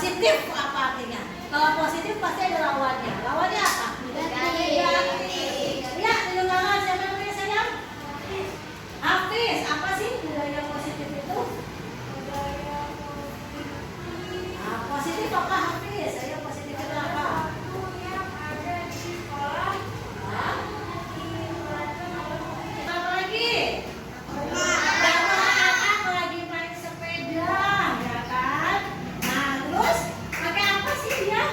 Positif apa artinya? Kalau positif pasti ada lawannya. Lawannya apa? Negatif. Ya, dengarkan siapa namanya sayang? Hafiz. Apa sih budaya positif itu? Nah, positif apa Hafiz? Saya positif itu apa? Apa lagi? Anak-anak lagi main sepeda, ya kan? Nah, terus pakai apa sih dia?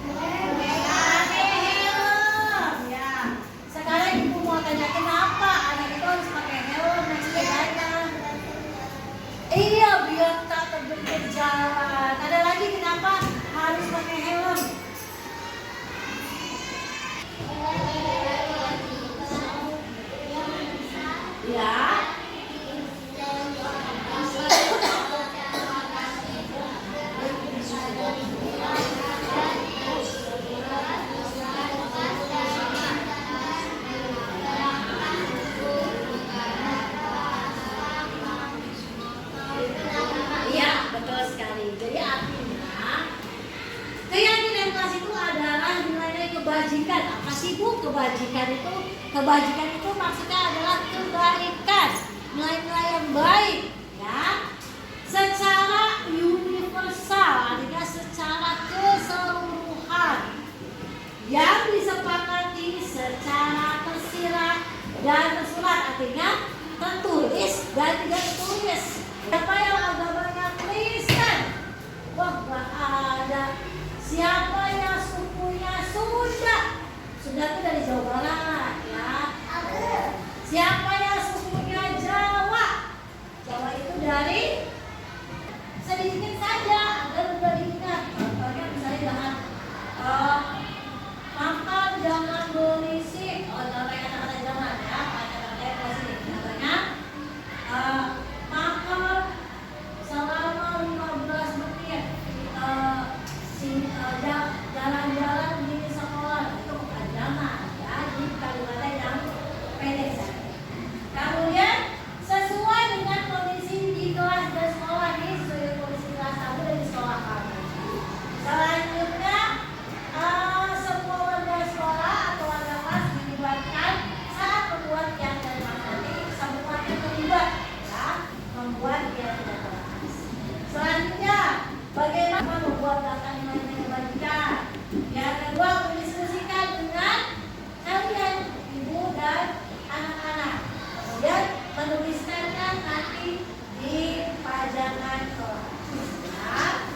Pakai helm, ya. Sekarang ibu mau tanya kenapa anak itu harus pakai helm naik sepedanya? Iya, biar tak terbentur jalan. Ada lagi kenapa harus pakai helm? Ya. Iya, betul sekali. Jadi artinya keyakinan kelas itu adalah nilai-nilai kebajikan. Apa sih Bu kebajikan itu? Kebajikan itu maksudnya adalah kebaikan, nilai-nilai yang baik, ya. Secara universal, artinya secara keseluruhan, yang disepakati secara tersirat dan tersurat, artinya tertulis dan tidak tertulis. Siapa yang agamanya Kristen? Wah, nggak ada. Siapa yang sukunya Sunda? Sunda itu dari Jawa Barat, ya. Siapa yang sukunya Jawa? Jawa itu dari sedikit saja agar mudah diingat. Contohnya misalnya dengan makan jangan berisik. Oh, jangan pakai kata-kata jangan ya, pakai kata-kata yang positif. Contohnya makan selama 15 menit. Jalan-jalan di sekolah itu bukan jangan ya, di kalimatnya yang pendek saja. Kemudian sesuai dengan kondisi di kelas dan sekolah nih, sesuai kondisi kelas kamu dan di sekolah kamu. Selanjutnya semua warga sekolah atau warga kelas dilibatkan saat membuat kegiatan kelas. Nanti semuanya terlibat ya, membuat kegiatan kelas. Selanjutnya bagaimana membuat data nilai kebajikan. Yang kedua, mendiskusikan dengan kalian, ibu dan anak-anak. Kemudian menuliskannya nanti di pajangan kelas. Ya.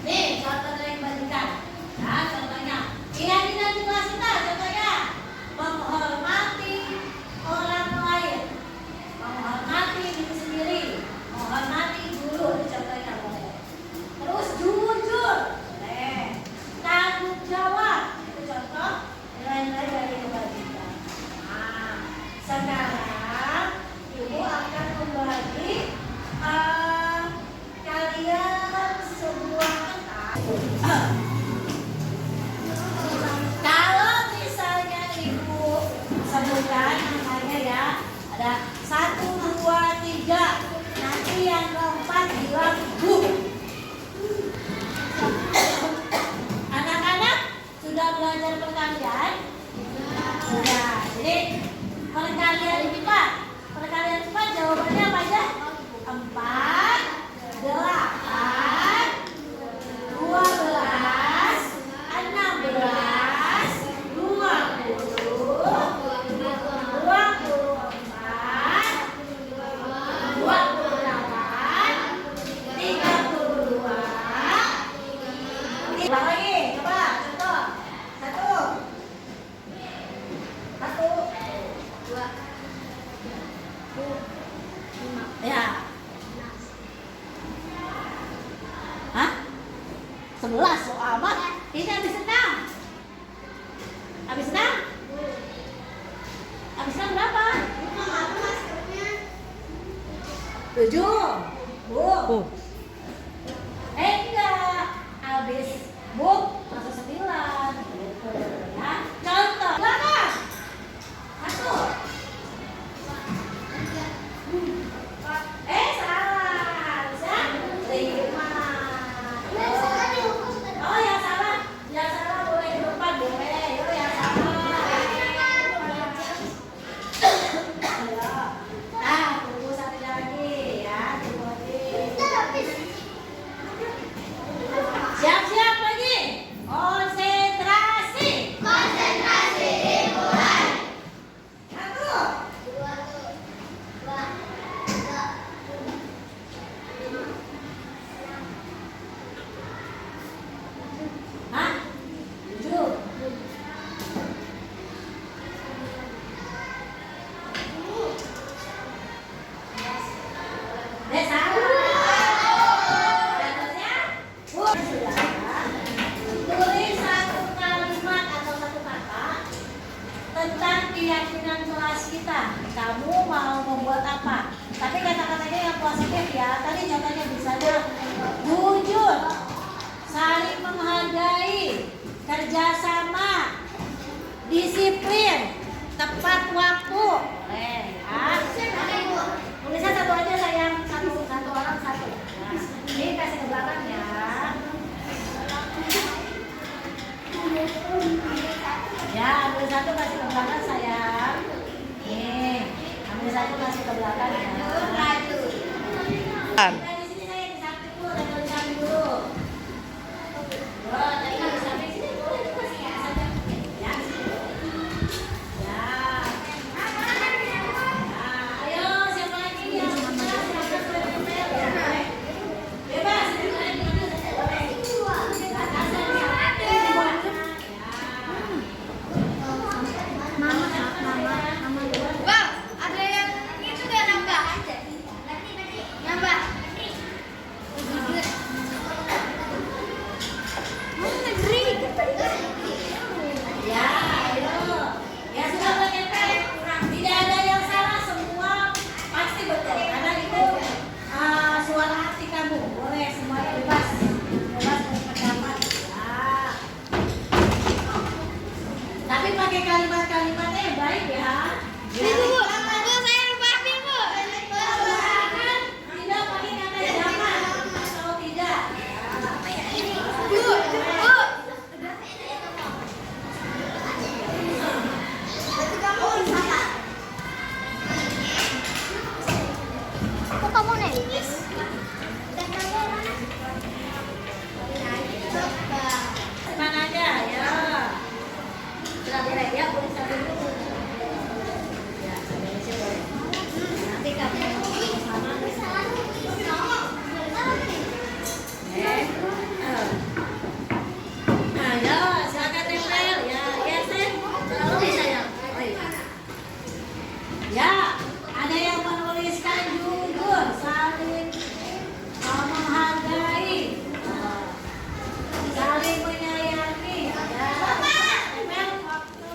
Nih contoh nilai kebajikan. Ya, contohnya keyakinan di kelas kita. Contohnya menghormati orang lain, menghormati diri sendiri, menghormati guru. Itu contohnya boleh. Terus jujur, boleh. Tanggung jawab, itu contoh nilai-nilai dari kebajikan. Nah, sekarang ibu akan membagi kalian sebuah kertas. Kalau misalnya ibu sebutkan namanya ya, ada 1, 2, 3. Nanti yang keempat bilang Bu. Anak-anak sudah belajar perkalian? Sudah. Jadi perkalian 4. Perkalian 4 jawabannya apa aja? 4, 8, 12, 16, 20, 24, 28, 32. Ulang lagi, coba contoh. 1, 2, ya. Hah? 11 soal amat. Ini habis 6. Habis 6? Habis 6 berapa? 7. Bu. Enggak. Habis Bu masuk 9. Gitu ya. Contoh. Silakan. 1. Salah. Harusnya 5. keyakinan kelas kita. Kamu mau membuat apa? Tapi kata-katanya yang positif ya. Tadi contohnya misalnya jujur, saling menghargai, kerjasama, disiplin, tepat waktu. Boleh ya. Tulisnya satu aja sayang, satu orang satu. Nah, ini kasih ke belakang ya. Ya, ambil satu kasih ke belakang sayang. Nih, ambil satu kasih ke belakang ya. Kita di sini saya di samping dulu, dan di samping dulu. Tadi di samping sini boleh kasih ya saja. Ya, sini. Ya. Ayo siapa lagi yang bebas, Bang, ada yang itu gak nambah? Nambah. Negeri. ya, ayo. Ya sudah pakai pen. Tidak ada yang salah, semua pasti betul. Karena itu suara hati kamu. Boleh semuanya bebas. Bebas berpendapat. Ya. Tapi pakai kalimat-kalimatnya yang baik ya. Bu, saya lupa ambil, Bu. Usahakan tidak pakai kata jangan atau tidak. Bu. Kok kamu nangis? Mana aja ya. Sudah boleh ya, boleh sambil dulu. Ya, sambil di sini boleh. Nanti kamu sama Ayo, silakan tempel ya. Ya, Sen. Selalu bisa ya. Oh, iya. Ya, ada yang menuliskan jujur, saling menghargai, saling menyayangi. Ya, tempel waktu.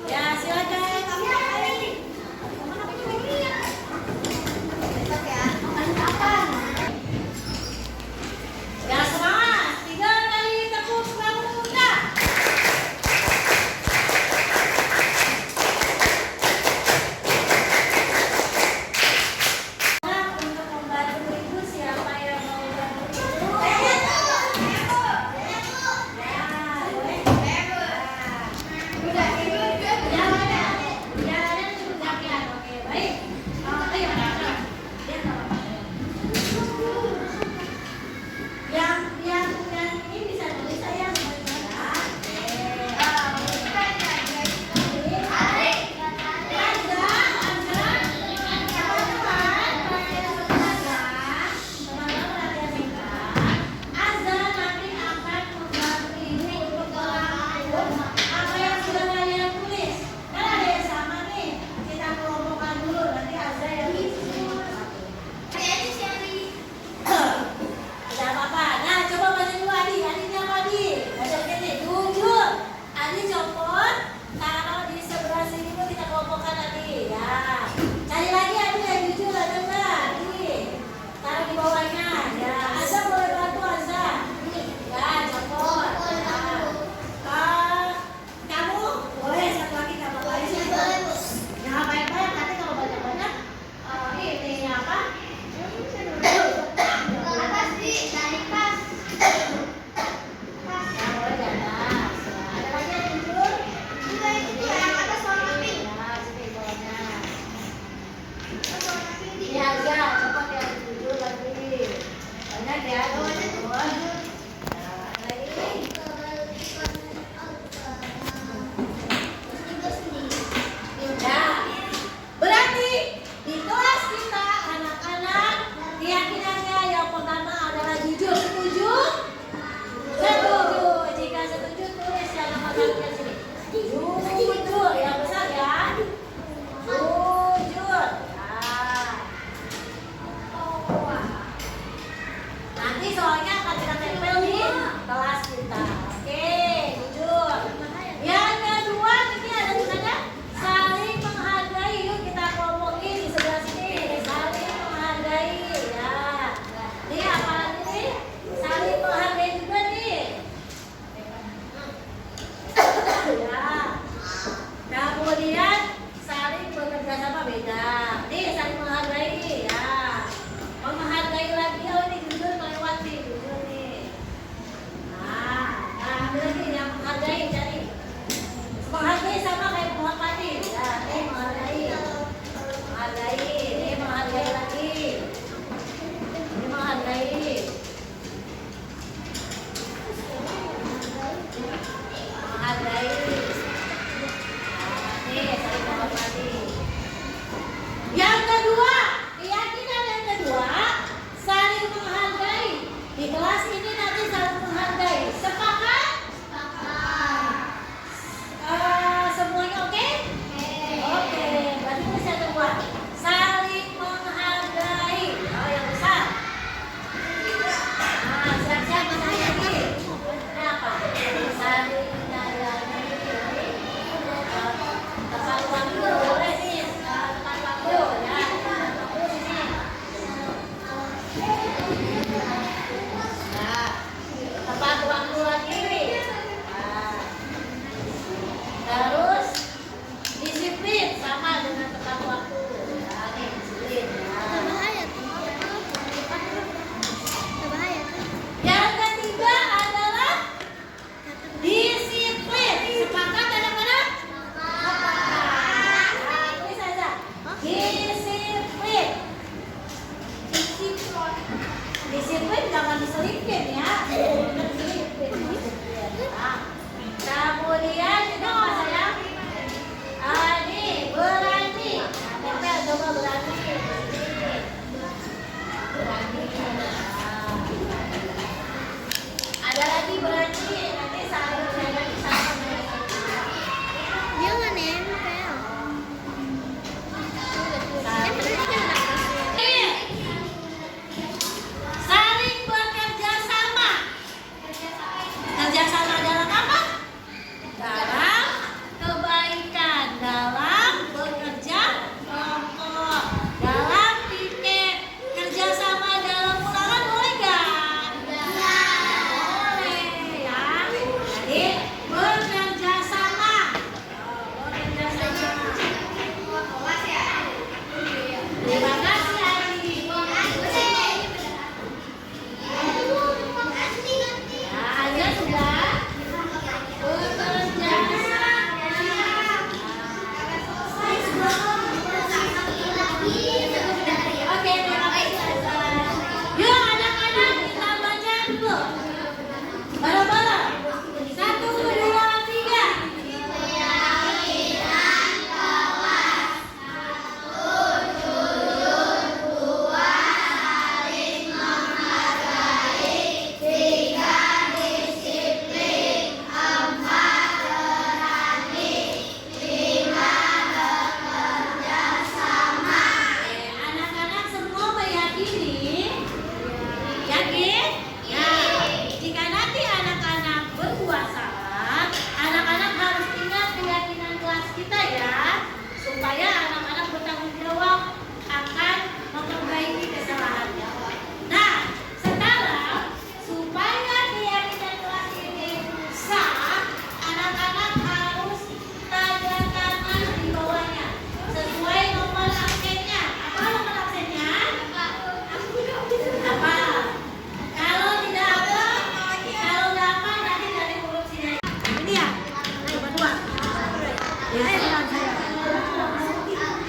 Ya, sekarang saya.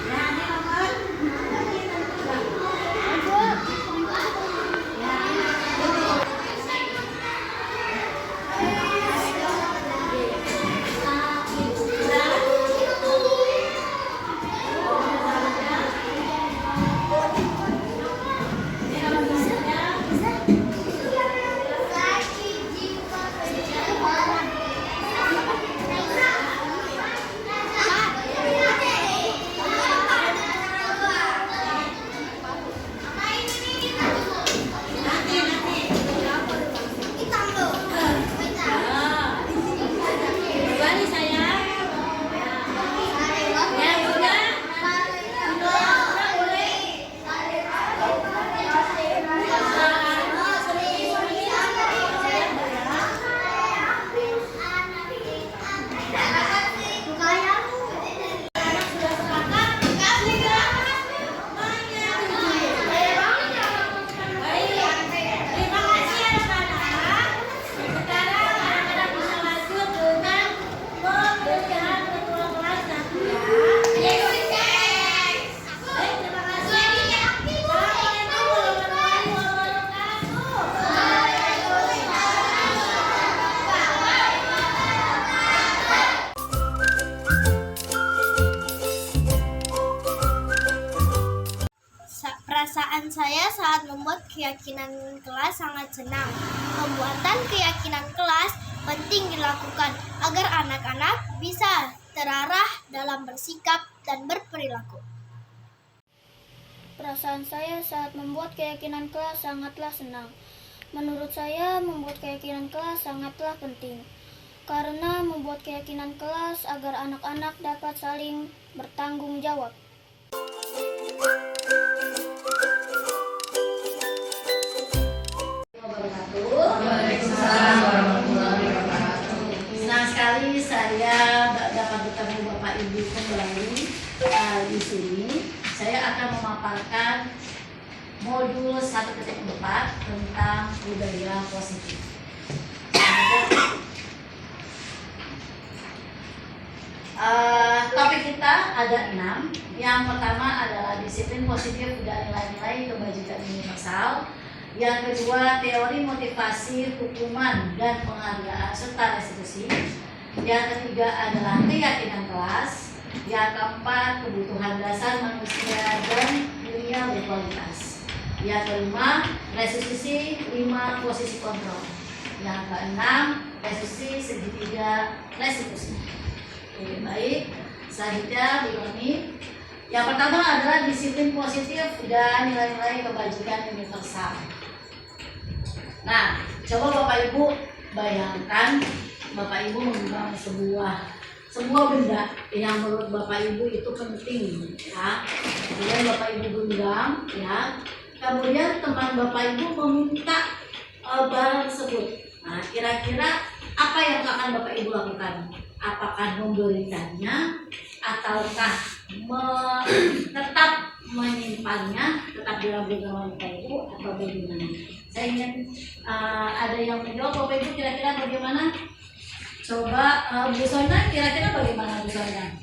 Ya, ini nomor. Kembali saya. Ya, sudah. Sudah boleh. Terima kasih anak-anak. Sekarang anak-anak bisa masuk dengan pemilihan ketua kelas nanti ya. Baik, terima kasih. Assalamualaikum warahmatullahi wabarakatuh. Perasaan saya saat membuat keyakinan kelas sangat senang. Pembuatan keyakinan kelas penting dilakukan agar anak-anak bisa terarah dalam bersikap dan berperilaku. Perasaan saya saat membuat keyakinan kelas sangatlah senang. Menurut saya, membuat keyakinan kelas sangatlah penting. Karena membuat keyakinan kelas agar anak-anak dapat saling bertanggung jawab. Senang sekali saya dapat bertemu Bapak Ibu kembali di sini. Saya akan memaparkan modul 1.4 tentang budaya positif. Topik kita ada 6. Yang pertama adalah disiplin positif dan nilai-nilai kebajikan universal. Yang kedua, teori motivasi, hukuman, dan penghargaan serta restitusi. Yang ketiga adalah keyakinan kelas. Yang keempat, kebutuhan dasar manusia dan dunia berkualitas. Yang kelima, restitusi 5 posisi kontrol. Yang keenam, restitusi segitiga restitusi. Oke, baik. Selanjutnya, Bu Roni. Yang pertama adalah disiplin positif dan nilai-nilai kebajikan universal. Nah, coba Bapak Ibu bayangkan Bapak Ibu memegang sebuah benda yang menurut Bapak Ibu itu penting, ya. Kemudian Bapak Ibu genggam, ya. Kemudian teman Bapak Ibu meminta barang tersebut. Nah, kira-kira apa yang akan Bapak Ibu lakukan? Apakah memberikannya ataukah tetap menyimpannya, tetap dalam genggaman Bapak Ibu atau bagaimana? Saya ingin ada yang menjawab. Bapak Ibu kira-kira bagaimana? Coba Bu Sona, kira-kira bagaimana Bu Sona?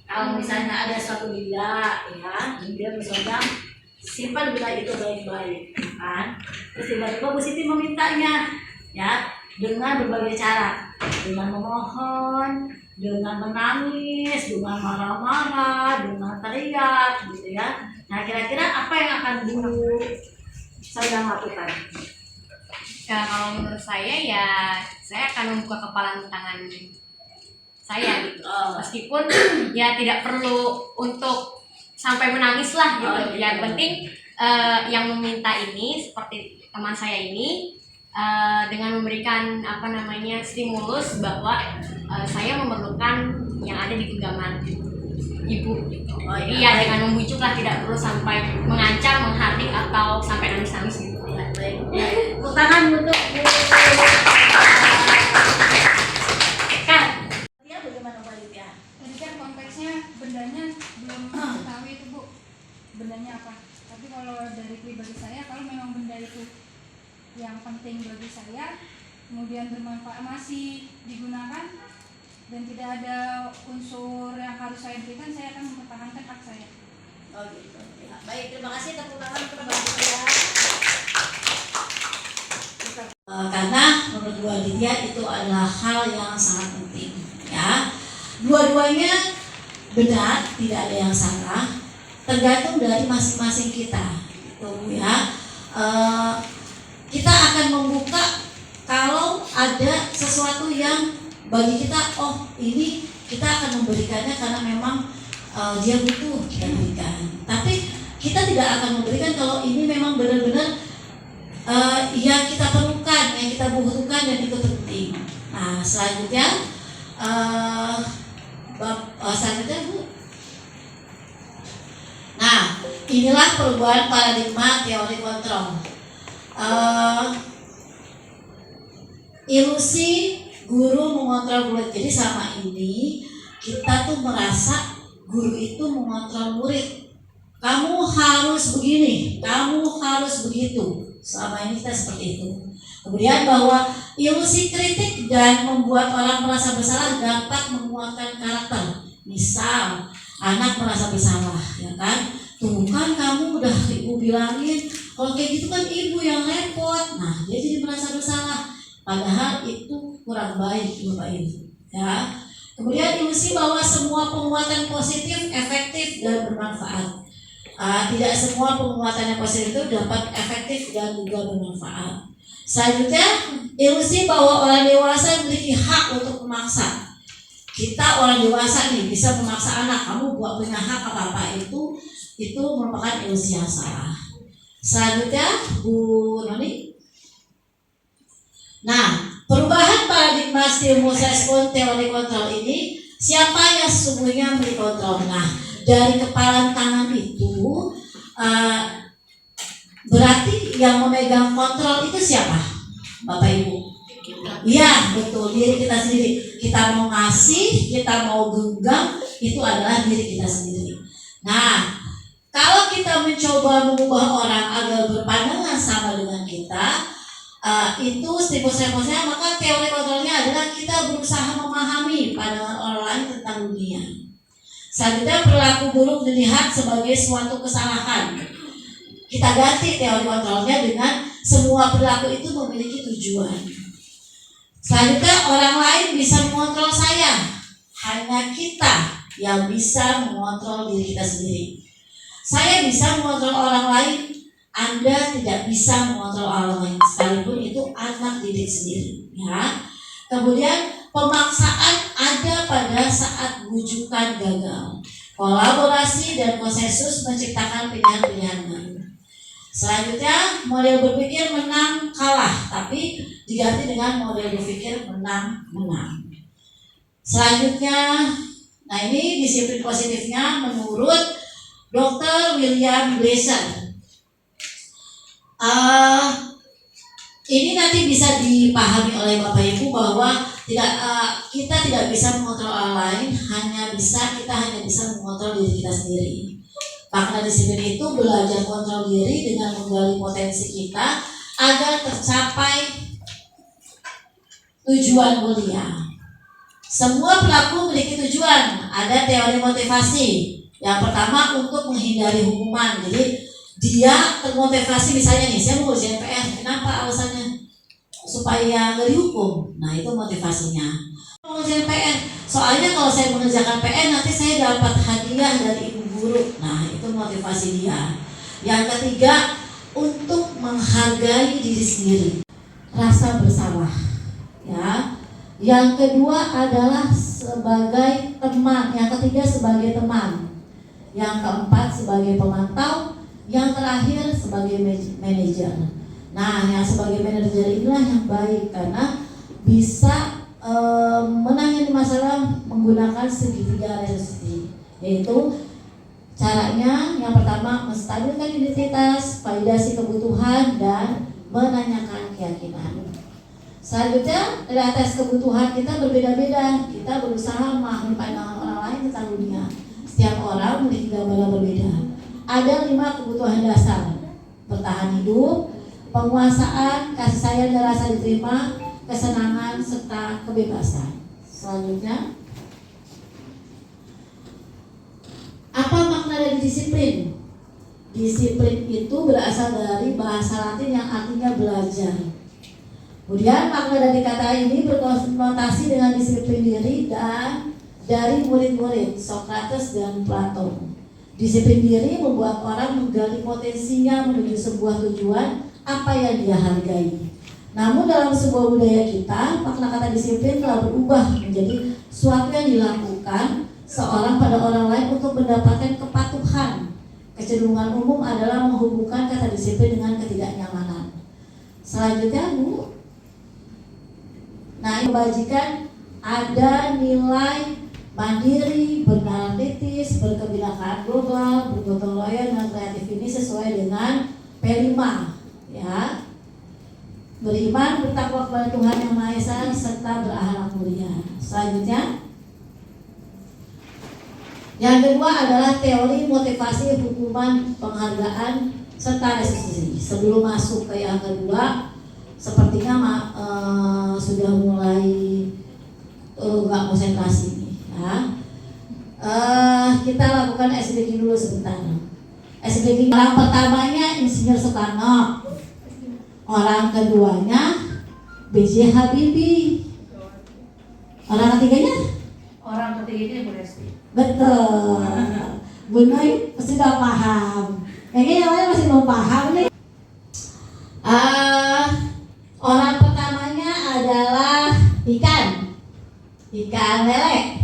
Kalau misalnya ada suatu benda, ya, kemudian Bu Sona simpan benda itu baik-baik, kan? Terus tiba-tiba Bu Siti memintanya, ya, dengan berbagai cara, dengan memohon, dengan menangis, dengan marah-marah, dengan teriak, gitu ya. Nah, kira-kira apa yang akan Bu Sona lakukan? Ya, kalau menurut saya ya saya akan membuka kepalan tangan saya gitu. Meskipun ya tidak perlu untuk sampai menangis lah gitu. Yang penting yang meminta ini seperti teman saya ini dengan memberikan stimulus bahwa saya memerlukan yang ada di genggaman ibu gitu. Jadi ya dengan membujuk lah, tidak perlu sampai mengancam, menghardik atau sampai nangis-nangis gitu. Ya, baik. Tepuk tangan untuk Bu. Kak, dia bagaimana Bu Lydia? Tadi kan konteksnya bendanya belum tahu itu Bu, bendanya apa. Tapi kalau dari pribadi saya, kalau memang benda itu yang penting bagi saya, kemudian bermanfaat, masih digunakan, dan tidak ada unsur yang harus saya berikan, saya akan mempertahankan hak saya. Oh gitu. Ya, baik, terima kasih, tepuk tangan untuk Bapak saya. Karena menurut Bu Aditya itu adalah hal yang sangat penting, ya. Dua-duanya benar, tidak ada yang salah, tergantung dari masing-masing kita, gitu ya. Kita akan membuka kalau ada sesuatu yang bagi kita, oh ini kita akan memberikannya karena memang dia butuh kita berikan. Tapi kita tidak akan memberikan kalau ini memang benar-benar yang kita perlukan, yang kita butuhkan dan itu penting. Nah selanjutnya, selanjutnya Bu. Nah inilah perubahan paradigma teori kontrol. Ilusi guru mengontrol murid. Jadi selama ini kita tuh merasa guru itu mengontrol murid. Kamu harus begini, kamu harus begitu. Selama ini kita seperti itu. Kemudian bahwa ilusi kritik dan membuat orang merasa bersalah dapat menguatkan karakter. Misal anak merasa bersalah, ya kan? Tuh kan kamu udah ibu bilangin, kalau kayak gitu kan ibu yang repot. Nah dia jadi merasa bersalah. Padahal itu kurang baik Bapak Ibu, ya. Kemudian ilusi bahwa semua penguatan positif, efektif dan bermanfaat. Tidak semua penguatan yang positif itu dapat efektif dan juga bermanfaat. Selanjutnya, ilusi bahwa orang dewasa memiliki hak untuk memaksa. Kita orang dewasa nih bisa memaksa anak, kamu buat punya hak apa-apa, itu merupakan ilusi yang salah. Selanjutnya, Bu Noni. Nah, perubahan paradigma stimulus respon teori kontrol ini, siapa yang sesungguhnya memberi kontrol? Nah, dari kepalan tangan itu berarti yang memegang kontrol itu siapa? Bapak Ibu? Iya, betul, diri kita sendiri. Kita mau ngasih, kita mau genggam, itu adalah diri kita sendiri. Nah, kalau kita mencoba mengubah orang agar berpandangan sama dengan kita, itu stimulus-stimulusnya, maka teori kontrolnya adalah kita berusaha memahami pandangan orang lain tentang dunia. Selanjutnya, perilaku buruk dilihat sebagai suatu kesalahan. Kita ganti teori kontrolnya dengan semua perilaku itu memiliki tujuan. Selanjutnya, orang lain bisa mengontrol saya. Hanya kita yang bisa mengontrol diri kita sendiri. Saya bisa mengontrol orang lain, Anda tidak bisa mengontrol orang lain, sekalipun itu anak didik sendiri, ya. Kemudian pemaksaan ada pada saat bujukan gagal. Kolaborasi dan konsensus menciptakan pilihan-pilihan baru. Selanjutnya, model berpikir menang kalah, tapi diganti dengan model berpikir menang-menang. Selanjutnya, nah ini disiplin positifnya menurut Dr. William Glasser. Ini nanti bisa dipahami oleh Bapak Ibu bahwa kita tidak bisa mengontrol orang lain, kita hanya bisa mengontrol diri kita sendiri. Makna disiplin itu belajar kontrol diri dengan menggali potensi kita agar tercapai tujuan mulia. Semua pelaku memiliki tujuan. Ada teori motivasi. Yang pertama untuk menghindari hukuman. Jadi dia termotivasi, misalnya nih, saya mau ujian PR. Kenapa alasannya? Supaya nggak dihukum. Nah itu motivasinya. Mau ujian PR. Soalnya kalau saya mengerjakan PR nanti saya dapat hadiah dari ibu guru. Nah itu motivasi dia. Yang ketiga, untuk menghargai diri sendiri. Rasa bersalah. Ya. Yang kedua adalah sebagai teman. Yang ketiga sebagai teman. Yang keempat sebagai pemantau. Yang terakhir sebagai manajer. Nah, yang sebagai manajer inilah yang baik karena bisa menangani masalah menggunakan segitiga resolusi, yaitu caranya yang pertama menstabilkan identitas, validasi kebutuhan dan menanyakan keyakinan. Selanjutnya dari atas kebutuhan kita berbeda-beda, kita berusaha memahami pandangan orang lain tentang dunia. Setiap orang memiliki gambaran berbeda. Ada 5 kebutuhan dasar: bertahan hidup, penguasaan, kasih sayang dan rasa diterima, kesenangan serta kebebasan. Selanjutnya disiplin. Disiplin itu berasal dari bahasa Latin yang artinya belajar. Kemudian makna dari kata ini berkonotasi dengan disiplin diri dan dari murid-murid Socrates dan Plato. Disiplin diri membuat orang menggali potensinya menuju sebuah tujuan apa yang dia hargai. Namun dalam sebuah budaya kita, makna kata disiplin telah berubah menjadi suatu yang dilakukan seorang pada orang lain untuk mendapatkan kepatuhan. Kecenderungan umum adalah menghubungkan kata disiplin dengan ketidaknyamanan. Selanjutnya, Bu. Nah, ini kebajikan ada nilai mandiri, beranalitis, berkebinekaan global, bergotong royong, dan kreatif ini sesuai dengan P5, ya. Beriman, bertakwa kepada Tuhan Yang Maha Esa, serta berakhlak mulia. Selanjutnya, yang kedua adalah teori motivasi, hukuman, penghargaan, serta restitusi. Sebelum masuk ke yang kedua, sepertinya sudah mulai nggak konsentrasi nih, ya. Kita lakukan SBQ dulu sebentar. SBQ orang pertamanya Insinyur Soekarno, orang keduanya B.J. Habibie, orang ketiganya? Orang ketiganya Bu Resti. Betul. Bu Noi sudah paham. Kayaknya yang lain masih belum paham nih. Orang pertamanya adalah ikan lele.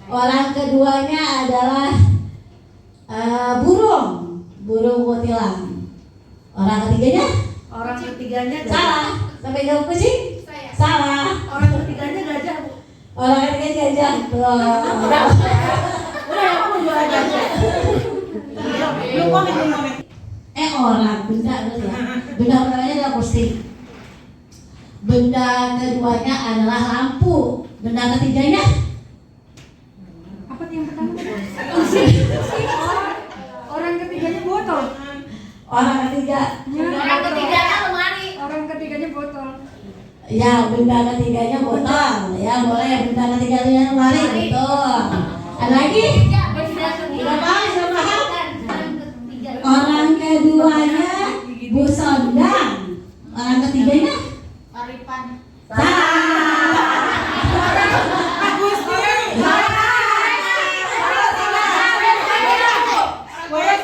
Orang keduanya adalah burung kutilang. Orang ketiganya? Orang ketiganya Salah. Sampai jauh kucing? Salah. Orang ketiganya gajah Bu. Orang ketiganya gajah. Udah aku mau jual gajah. Lu komen. Orang benda berarti ya. Benda pertamanya adalah kursi. Benda keduanya adalah lampu. Benda ketiganya? Apa tuh yang pertama? Orang ketiganya botol. Orang ketiga. Orang ketiganya lemari. Orang ketiganya botol. Ya, benda ketiganya botol. Ya, boleh. Benda ketiganya lemari. Betul. Ada lagi? Sudah paham? Sudah paham? Orang keduanya Bu Sondang. Orang ketiganya? Orang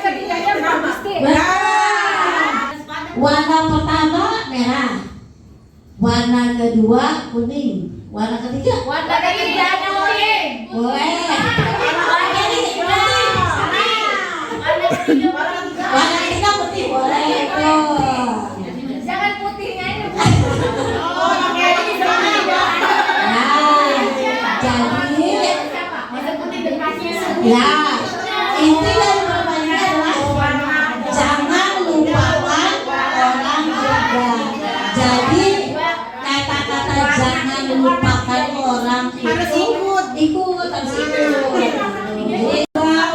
ketiganya bagus deh. Warna pertama merah. Warna kedua kuning. Warna ketiga? Warna ketiganya kuning. Boleh. Warna ketiga putih. Boleh. Tuh. Jangan putihnya ini. Ya, inti dari pertanyaannya adalah jangan lupakan orang juga. Jadi kata-kata jangan lupakan orang itu ikut harus ikut. Jadi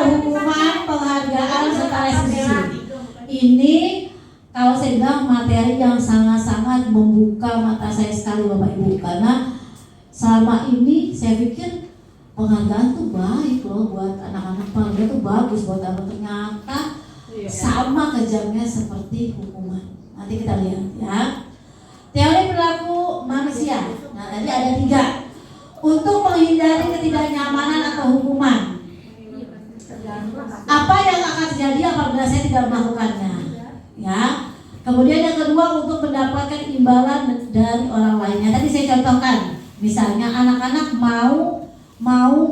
hukuman, penghargaan, serta restitusi. Ini kalau saya bilang materi yang sangat-sangat membuka mata saya sekali Bapak Ibu, karena selama ini saya pikir penghargaan tuh baik loh buat anak-anak, penghargaan tuh bagus buat anak, ternyata sama kejamnya seperti hukuman. Nanti kita lihat ya. Teori perilaku manusia. Nah tadi ada 3. Untuk menghindari ketidaknyamanan atau hukuman, apa yang akan terjadi apabila saya tidak melakukannya? Ya. Kemudian yang kedua, untuk mendapatkan imbalan dari orang lainnya. Tadi saya contohkan, misalnya anak-anak mau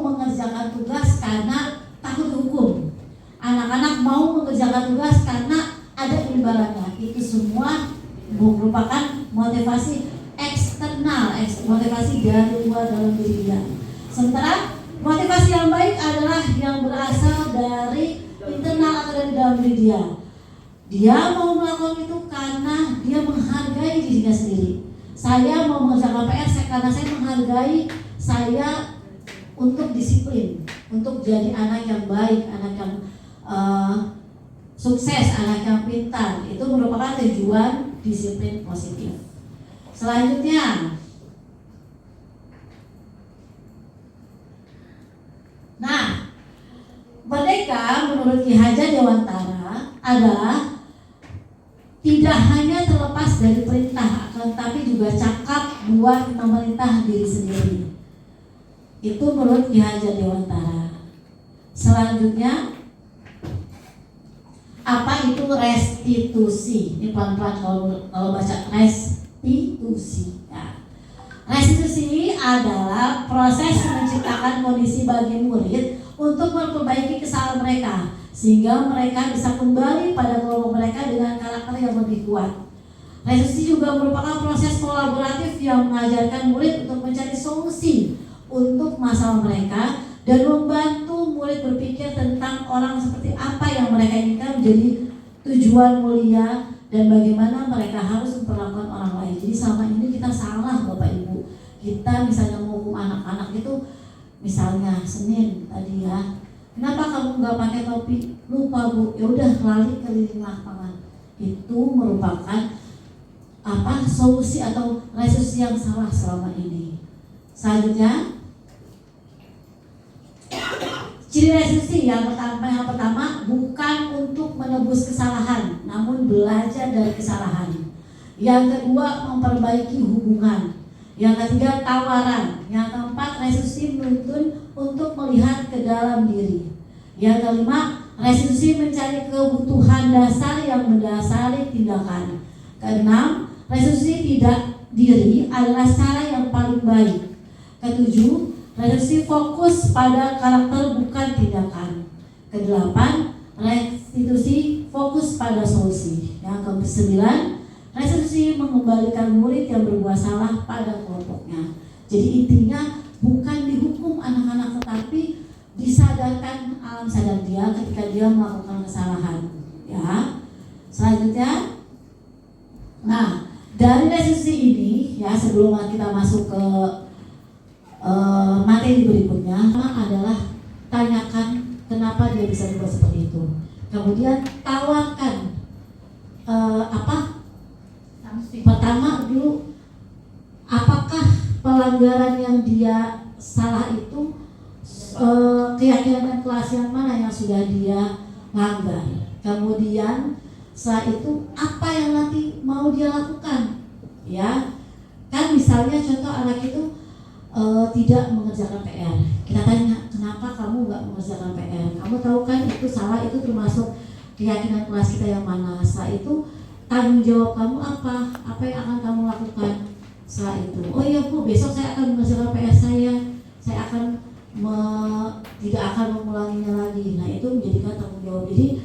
mengerjakan tugas karena takut dihukum. Anak-anak mau mengerjakan tugas karena ada imbalannya. Itu semua merupakan motivasi eksternal, motivasi dari luar dalam diri dia. Sementara motivasi yang baik adalah yang berasal dari internal atau dari dalam diri dia. Dia mau melakukan itu karena dia menghargai dirinya sendiri. Saya mau mengerjakan PR karena saya menghargai saya untuk disiplin, untuk jadi anak yang baik, anak yang sukses, anak yang pintar. Itu merupakan tujuan disiplin positif. Selanjutnya, nah merdeka menurut Ki Hajar Dewantara adalah tidak hanya terlepas dari perintah, akan tetapi juga cakap buat memerintah diri sendiri. Itu menurut Ki Hajar Dewantara. Selanjutnya, apa itu restitusi? Ini pelan-pelan kalau baca restitusi. Ya. Restitusi adalah proses menciptakan kondisi bagi murid untuk memperbaiki kesalahan mereka, sehingga mereka bisa kembali pada kelompok mereka dengan karakter yang lebih kuat. Restitusi juga merupakan proses kolaboratif yang mengajarkan murid untuk mencari solusi untuk masalah mereka dan membantu murid berpikir tentang orang seperti apa yang mereka inginkan menjadi tujuan mulia dan bagaimana mereka harus memperlakukan orang lain. Jadi selama ini kita salah Bapak Ibu. Kita misalnya menghukum anak-anak itu, misalnya Senin tadi ya, kenapa kamu nggak pakai topi? Lupa Bu. Ya udah, lari keliling lapangan. Itu merupakan solusi atau restitusi yang salah selama ini. Selanjutnya, ciri restitusi yang pertama bukan untuk menebus kesalahan, namun belajar dari kesalahan. Yang kedua, memperbaiki hubungan. Yang ketiga, tawaran. Yang keempat, restitusi menuntun untuk melihat ke dalam diri. Yang kelima, restitusi mencari kebutuhan dasar yang mendasari tindakan. Keenam, restitusi tidak diri adalah cara yang paling baik. Ketujuh, restitusi fokus pada karakter bukan tindakan. Kedelapan, restitusi fokus pada solusi. Yang kesembilan, restitusi mengembalikan murid yang berbuat salah pada kelompoknya. Jadi intinya bukan dihukum anak-anak, tetapi disadarkan alam sadar dia ketika dia melakukan kesalahan. Ya. Selanjutnya, nah dari restitusi ini ya, sebelum kita masuk ke materi berikutnya adalah tanyakan kenapa dia bisa berbuat seperti itu. Kemudian tawarkan pertama dulu, apakah pelanggaran yang dia salah itu keyakinan kelas yang mana yang sudah dia langgar. Kemudian setelah itu apa yang nanti mau dia lakukan, ya kan misalnya contoh anak itu tidak mengerjakan PR. Kita tanya, kenapa kamu nggak mengerjakan PR? Kamu tahu kan itu salah, itu termasuk keyakinan kelas kita yang mana. Setelah itu tanggung jawab kamu apa? Apa yang akan kamu lakukan setelah itu? Oh iya Bu, besok saya akan mengerjakan PR saya akan tidak akan mengulanginya lagi. Nah itu menjadikan tanggung jawab. Jadi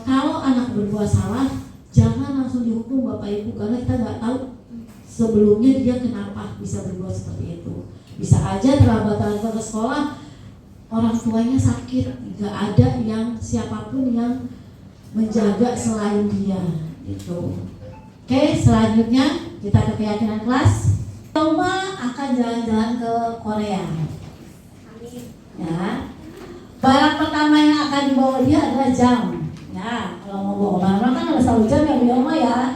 kalau anak berbuat salah, jangan langsung dihukum Bapak Ibu, karena kita nggak tahu sebelumnya dia kenapa bisa berbuat seperti itu. Bisa aja terlambat ke sekolah, orang tuanya sakit, nggak ada yang siapapun yang menjaga selain dia gitu. Oke, selanjutnya kita ke keyakinan kelas. Toma akan jalan-jalan ke Korea. Ya, barang pertama yang akan dibawa dia adalah jam. Ya, kalau mau bawa barang kan harus tahu jam ya Bu Yoma ya.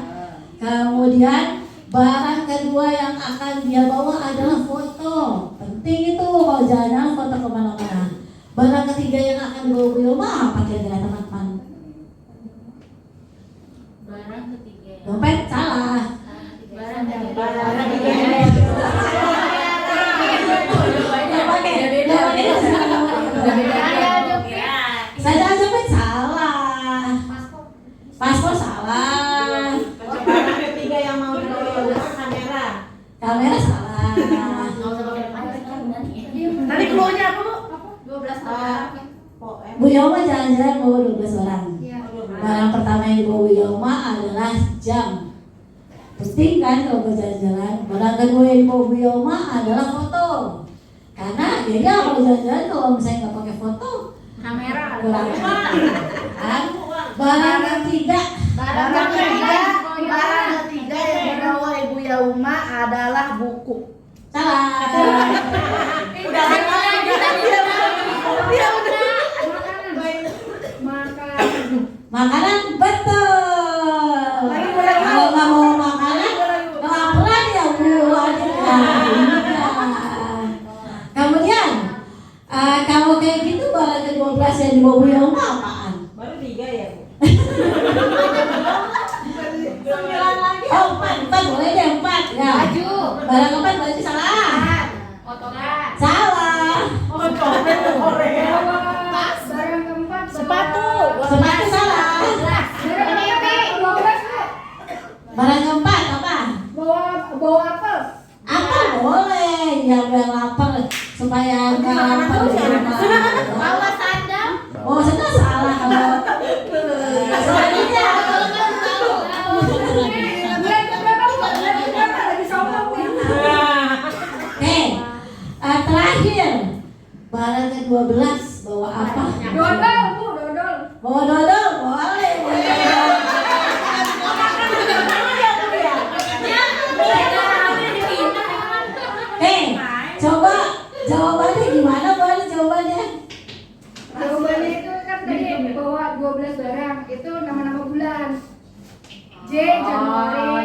Kemudian barang kedua yang akan dia bawa adalah foto. Penting itu kalau jalan-jalan foto kemana-mana. Barang ketiga yang akan dibawa Bu Yoma apa kira-kira teman-teman? Barang ketiga. Dompet salah. Barang ketiga. Saya dompet salah. Paspor salah. Barang ketiga yang mau dibawa kamera. Kamera salah. Tadi keluarnya apa Bu? 12 orang. Bu Yoma jalan-jalan bawa 12 orang. Barang pertama yang dibawa Bu Yoma adalah jam. Penting kan kalau mau jalan-jalan. Barang kedua yang dibawa Bu Yoma adalah foto. Karena dia kalau jalan-jalan kalau misalnya nggak pakai foto, Kamera. kurang kan. Barang ketiga yang dibawa Ibu Yauma adalah buku. salah. Makanan betul. Kalau nggak mau makanan, kelaparan ya Bu. Kemudian kalau kayak gitu barang ke-12 yang dibawa Bu Yoma apaan? Baru 3 ya, Bu. 9 lagi. Oh, 4 boleh deh 4 ya. Baju. Barang keempat baju salah. Kotoran. Salah. Oh, copet Korea. Barang keempat Sepatu. Sepatu salah. Barang keempat 12 Bu. Barang keempat apa? Bawa apa? Apa boleh yang lapar supaya nggak lapar di rumah. Bawa sandal. Oh, sandal salah kalau. Selanjutnya. Bulan keberapa Bu? Bulan keberapa? Lagi sombong nih. Terakhir barang ke-12 bawa apa? Dodol Bu, dodol. Bawa dodol boleh. Coba jawabannya gimana? Boleh jawabannya? Jawabannya itu kan tadi bawa 12 barang. Itu nama-nama bulan. Januari,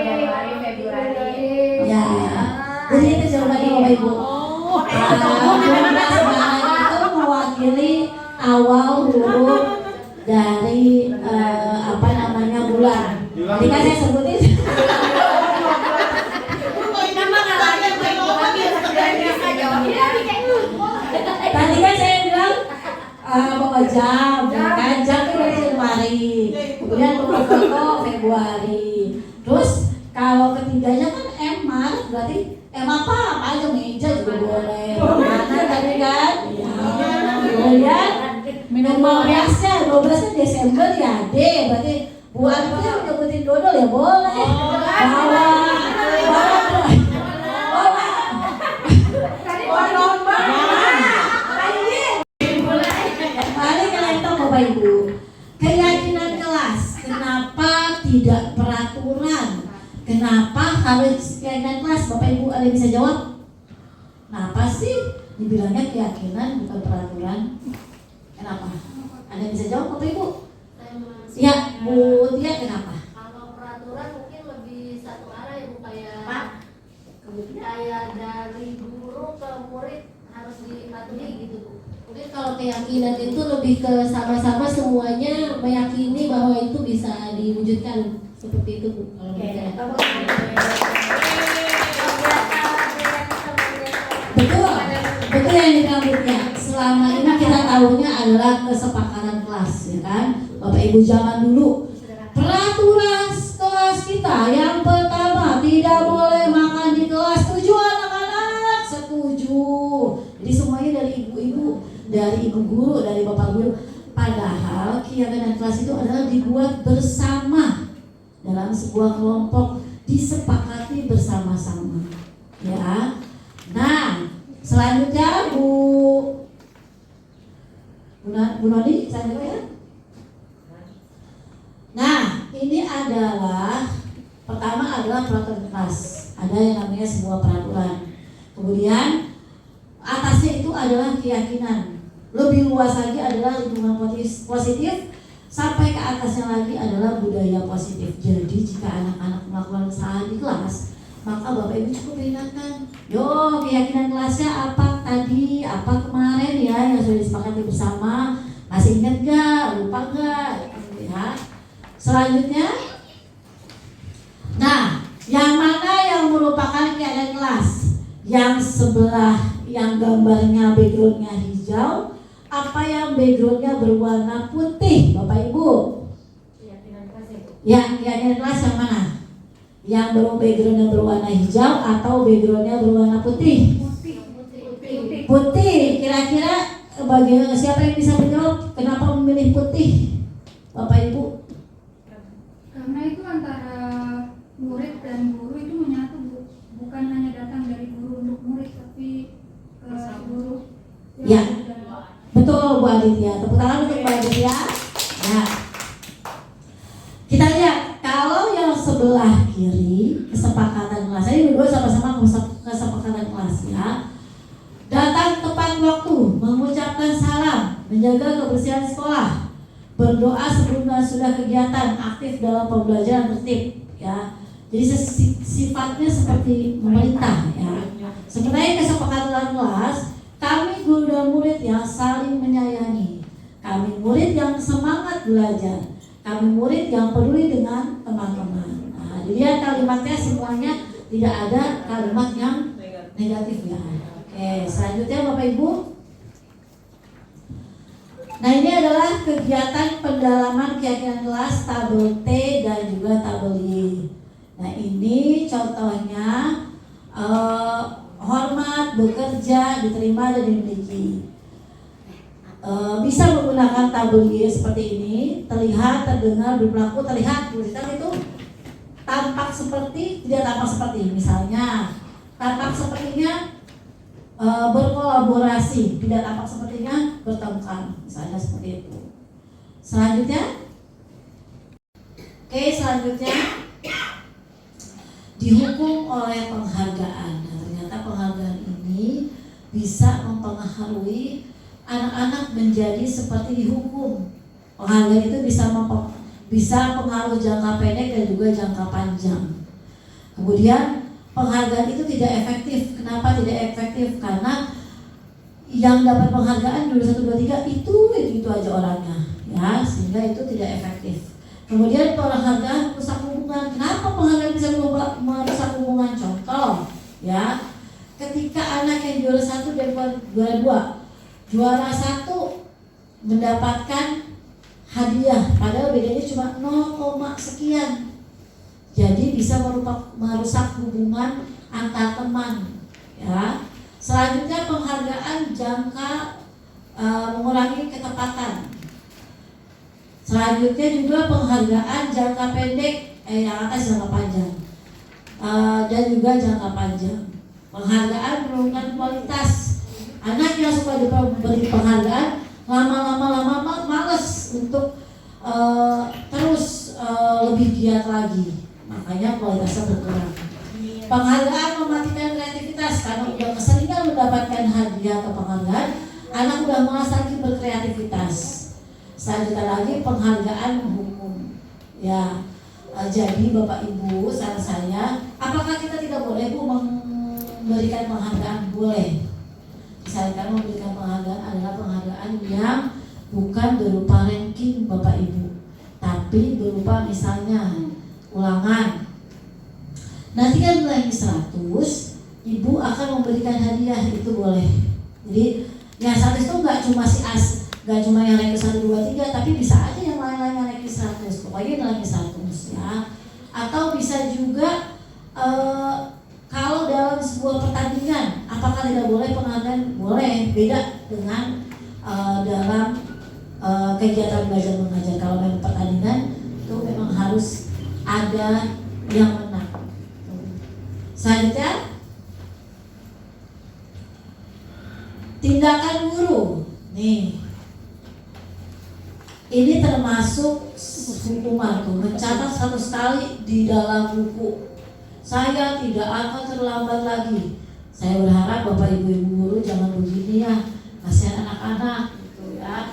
Februari. Ya. Jadi itu jawabannya Bapak Ibu. 12 barang itu mewakili awal huruf dari apa namanya bulan. Tadi kan saya sebutin. Tadi kan saya bilang bawa jam, ya kan? Jam itu dari Januari, kemudian foto Februari. Terus kalau ketiganya kan Maret, berarti apa aja, meja juga boleh. Mana tadi kan? Ya. Kemudian nomor hiasnya 12 Desember ya, D berarti buat itu yang nyebutin dodol ya boleh. Bawa Kembali ke laptop Bapak Ibu. Keyakinan kelas, kenapa tidak peraturan? Kenapa harus keyakinan kelas? Bapak Ibu ada yang bisa jawab? Kenapa sih dibilangnya keyakinan bukan peraturan? Kenapa? Ada yang bisa jawab Bapak Ibu? Ya, Bu Tia, kenapa? Kalau peraturan mungkin lebih satu arah ya Bu, Pak? kayak dari guru ke murid harus dipatuhi gitu Bu. Mungkin kalau keyakinan itu lebih ke sama-sama semuanya meyakini bahwa itu bisa diwujudkan, seperti itu Bu. Kalau menurut saya. Betul yang dibilang Bu Tia. Selama ini kita tahunya adalah kesepakatan kelas, ya kan? Bapak Ibu zaman dulu peraturan kelas kita yang pertama tidak boleh makan di kelas. Setuju anak-anak? Setuju. Jadi semuanya dari ibu-ibu, dari ibu guru, dari bapak guru. Padahal keyakinan kelas itu adalah dibuat bersama dalam sebuah kelompok, disepakati bersama-sama. Ya. Nah, selanjutnya Bu Noni, selanjutnya. Nah, ini adalah pertama adalah peraturan kelas. Ada yang namanya sebuah peraturan. Kemudian atasnya itu adalah keyakinan. Lebih luas lagi adalah lingkungan positif. Sampai ke atasnya lagi adalah budaya positif. Jadi jika anak-anak melakukan kesalahan di kelas, maka Bapak Ibu cukup ingatkan. Yo, keyakinan kelasnya apa tadi? Apa kemarin ya yang sudah disepakati bersama? Masih ingat gak? Lupa gak? Ya. Selanjutnya, nah, yang mana yang merupakan keadaan kelas? Yang sebelah yang gambarnya backgroundnya hijau, apa yang backgroundnya berwarna putih, Bapak Ibu? Keyakinan kelas ya Bu. Ya, keyakinan kelas yang mana? Yang backgroundnya berwarna hijau atau backgroundnya berwarna putih? Putih. Kira-kira bagi siapa yang bisa menjawab kenapa memilih putih, Bapak Ibu? Karena itu antara murid dan guru itu menyatu Bu. Bukan hanya datang dari guru untuk murid, tapi ke guru. Ya. Betul Bu Aditya. Tepuk tangan untuk Bu Aditya. Ya. Kita lihat kalau yang sebelah kiri kesepakatan kelas. Ini berdua sama-sama kesepakatan kelas ya. Datang tepat waktu, mengucapkan salam, menjaga kebersihan sekolah, berdoa sebelum dan sudah kegiatan, aktif dalam pembelajaran tertib ya. Jadi sifatnya seperti pemerintah ya. Sebenarnya kesepakatan kelas Kami guru dan murid yang saling menyayangi. Kami murid yang semangat belajar. Kami murid yang peduli dengan teman-teman. Nah, jadi kalimatnya semuanya tidak ada kalimat yang negatif ya. Oke, selanjutnya Bapak Ibu. Nah, ini adalah kegiatan pendalaman keyakinan kelas tabel T dan juga tabel Y. Nah, ini contohnya hormat, bekerja, diterima dan dimiliki. Bisa menggunakan tabel Y seperti ini, terlihat, terdengar, berperilaku, terlihat, tulisan itu tampak seperti, tidak tampak seperti. Misalnya, tampak sepertinya berkolaborasi, tidak tampak sepertinya bertengkar, misalnya seperti itu. Selanjutnya, selanjutnya dihukum oleh penghargaan. Nah, ternyata penghargaan ini bisa mempengaruhi anak-anak menjadi seperti dihukum. Penghargaan itu bisa pengaruh jangka pendek dan juga jangka panjang. Kemudian penghargaan itu tidak efektif. Kenapa tidak efektif? Karena yang dapat penghargaan dulu 1, 2, 3 itu aja orangnya, ya, sehingga itu tidak efektif. Kemudian penghargaan merusak hubungan. Kenapa penghargaan bisa merusak hubungan? Contoh, ya, ketika anak yang juara 1 dan juara 2, juara 1 mendapatkan hadiah, padahal bedanya cuma 0, sekian. Jadi bisa merusak hubungan antar teman, ya. Selanjutnya penghargaan jangka mengurangi ketepatan. Selanjutnya juga penghargaan jangka pendek, yang atas jangka panjang, dan juga jangka panjang. Penghargaan menurunkan kualitas. Anak yang suka diberi penghargaan lama-lama males untuk terus lebih giat lagi, makanya kualitasnya berkurang. Penghargaan mematikan kreativitas, karena udah keseringan mendapatkan hadiah atau penghargaan, anak udah malas lagi berkreativitas. Selanjutnya lagi penghargaan menghukum, ya. Jadi Bapak Ibu, saran saya, apakah kita tidak boleh Bu memberikan penghargaan? Boleh. Misalkan memberikan penghargaan adalah penghargaan yang bukan berupa ranking Bapak Ibu, tapi berupa misalnya ulangan. Nanti kan nilai 100, Ibu akan memberikan hadiah, itu boleh. Jadi yang 100 itu nggak cuma nggak cuma yang ranking 1, 2, 3, tapi bisa aja yang lain-lain yang ranking 100. Pokoknya nilai 100, ya. Atau bisa juga kalau dalam sebuah pertandingan, apakah tidak boleh penghargaan? Boleh, beda dengan dalam kegiatan belajar mengajar. Kalau memang pertandingan itu memang harus ada yang menang. Selanjutnya, tindakan guru. Nih, ini termasuk hukuman tuh, mencatat 100 kali di dalam buku. Saya tidak akan terlambat lagi. Saya berharap Bapak Ibu guru jangan begini ya, kasihan anak-anak gitu ya.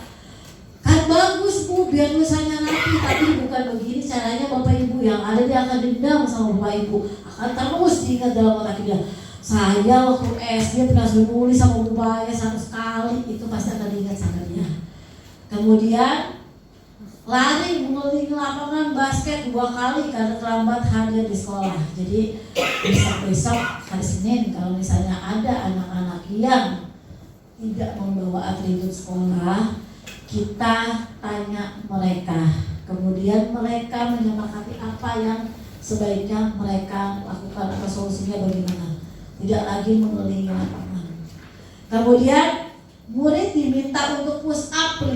Kan bagus Bu, biar misalnya rapi, tapi bukan begini caranya Bapak Ibu. Yang ada dia akan dendam sama Bapak Ibu, akan terus diingat dalam otak dia. Saya waktu SD pernah nulis sama Bu Baya 100 kali, itu pasti akan diingat sama dia. Kemudian lari mengelilingi lapangan basket 2 kali karena terlambat hadir di sekolah. Jadi besok hari Senin kalau misalnya ada anak-anak yang tidak membawa atribut sekolah, kita tanya mereka. Kemudian mereka menyepakati apa yang sebaiknya mereka lakukan atau solusinya bagaimana. Tidak lagi mengelilingi lapangan. Kemudian murid diminta untuk push up 15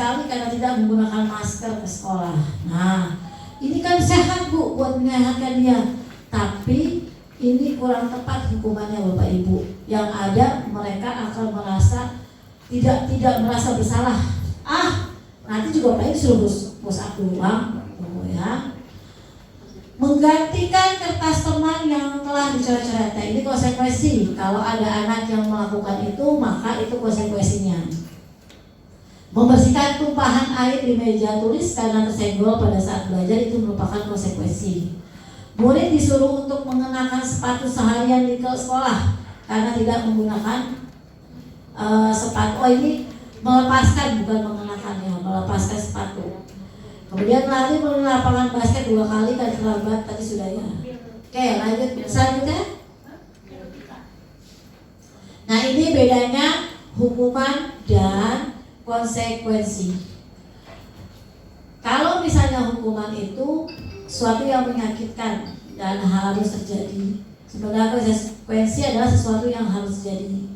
kali karena tidak menggunakan masker ke sekolah. Nah, ini kan sehat Bu buat menyehatkan dia. Tapi ini kurang tepat hukumannya Bapak Ibu. Yang ada mereka akan merasa tidak merasa bersalah. Nanti juga Bapak Ibu suruh push up doang, ya. Menggantikan kertas teman yang telah dicoret-coret. Ini konsekuensi. Kalau ada anak yang melakukan itu, maka itu konsekuensinya. Membersihkan tumpahan air di meja tulis karena tersenggol pada saat belajar, itu merupakan konsekuensi. Murid disuruh untuk mengenakan sepatu seharian di sekolah karena tidak menggunakan sepatu. Oh ini melepaskan, bukan mengenakannya, melepaskan sepatu. Kemudian lari melalui lapangan basket 2 kali dan terlambat tadi sudah ya. Oke, lanjut selanjutnya. Nah ini bedanya hukuman dan konsekuensi. Kalau misalnya hukuman itu suatu yang menyakitkan dan harus terjadi, sebenarnya konsekuensi adalah sesuatu yang harus terjadi.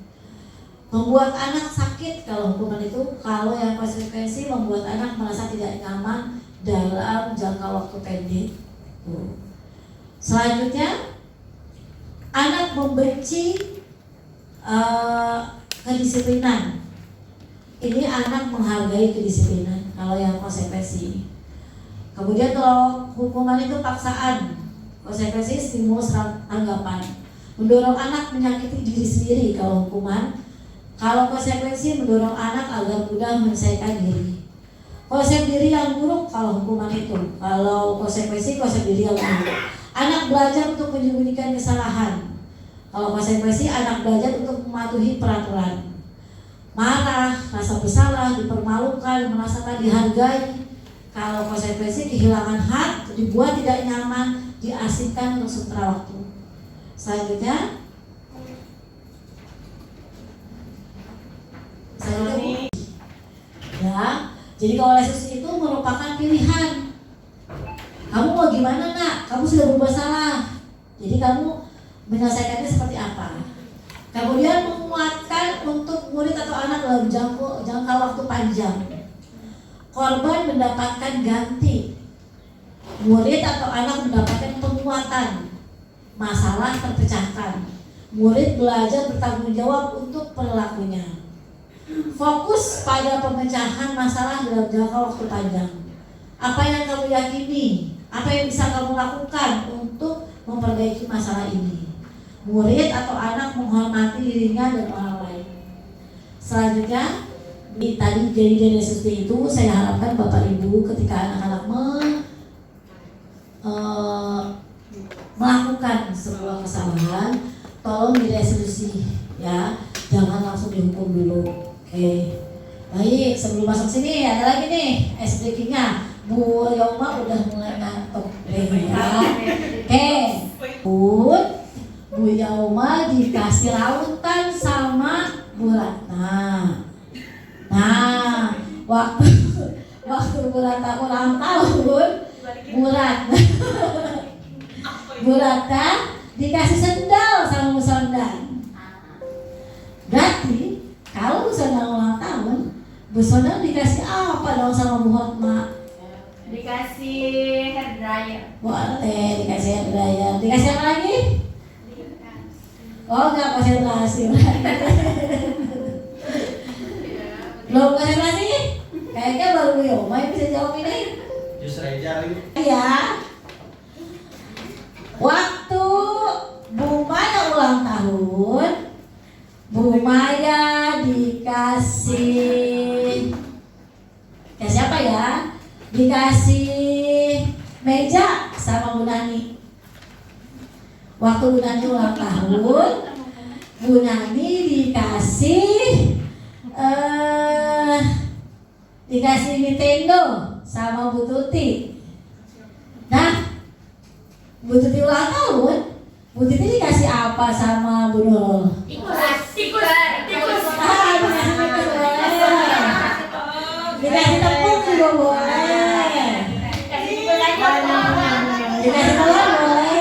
Membuat anak sakit kalau hukuman itu, kalau yang konsekuensi membuat anak merasa tidak nyaman dalam jangka waktu pendek. Selanjutnya, anak membenci kedisiplinan. Ini anak menghargai kedisiplinan kalau yang konsekuensi. Kemudian kalau hukuman itu paksaan, konsekuensi stimulus tanggapan. Mendorong anak menyakiti diri sendiri kalau hukuman. Kalau konsekuensi mendorong anak agar mudah menyelesaikan diri. Konsep diri yang buruk kalau hukuman itu. Kalau konsekuensi diri yang buruk. Anak belajar untuk menyembunyikan kesalahan. Kalau konsekuensi anak belajar untuk mematuhi peraturan. Marah, rasa bersalah, dipermalukan, merasakan dihargai. Kalau konsekuensi kehilangan hak, dibuat tidak nyaman, diasingkan untuk sementara waktu. Selanjutnya, ya, jadi kalau restitusi itu merupakan pilihan. Kamu mau gimana nak? Kamu sudah berbuat salah. Jadi kamu menyelesaikannya seperti apa? Kemudian menguatkan untuk murid atau anak dalam jangka waktu panjang. Korban mendapatkan ganti. Murid atau anak mendapatkan penguatan. Masalah terpecahkan. Murid belajar bertanggung jawab untuk perilakunya. Fokus pada pemecahan masalah dalam jangka waktu panjang. Apa yang kamu yakini? Apa yang bisa kamu lakukan untuk memperbaiki masalah ini? Murid atau anak menghormati dirinya dan orang lain. Selanjutnya, tadi jadi seperti itu, saya harapkan Bapak Ibu ketika anak-anak melakukan sebuah kesalahan, tolong direstitusi ya, jangan langsung dihukum dulu. Oke, baik, sebelum masuk sini ada lagi nih ice breaking-nya. Bu Yoma udah mulai ngantuk ya. Oke, Bu Yoma dikasih rautan sama Bu Ratna. Nah, waktu Bu Ratna ulang tahun, Bu Ratna dikasih sendal sama Bu Sondan. Berarti kalau Bu Sondan ulang tahun, Bu Sondan dikasih apa dong sama Bu Hotma? Dikasih hair dryer. Boleh dikasih hair dryer. Dikasih apa lagi? Oh enggak konsentrasi. Belum konsentrasi? Kayaknya baru Bu Yoma yang bisa jawab ini. Justru aja lagi. Iya. Waktu Bu Maya ulang tahun, Bu Maya dikasih apa ya? Dikasih meja sama Bu Nani. Waktu Bu Nani ulang tahun, Bu Nani dikasih Nintendo sama Bu Tuti. Nah, Bu Tuti ulang tahun, Bu Tuti dikasih apa sama Bu Nurul? Tikus. Dikasih tepung juga boleh. Dikasih telur boleh.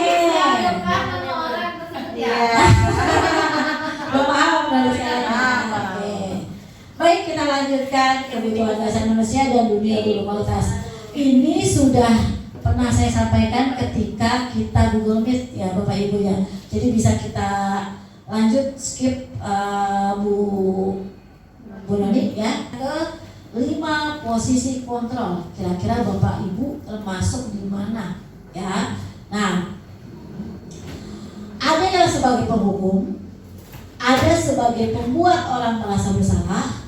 Belum paham dari sekarang. Oke. Baik, kita lanjutkan kebutuhan dasar manusia dan dunia globalitas. Ini sudah pernah saya sampaikan ketika kita Google Meet ya Bapak Ibu ya. Jadi bisa kita lanjut skip Bu Noni ya ke 5 posisi kontrol. Kira-kira Bapak Ibu termasuk di mana ya? Nah, ada yang sebagai penghukum, ada sebagai pembuat orang merasa bersalah,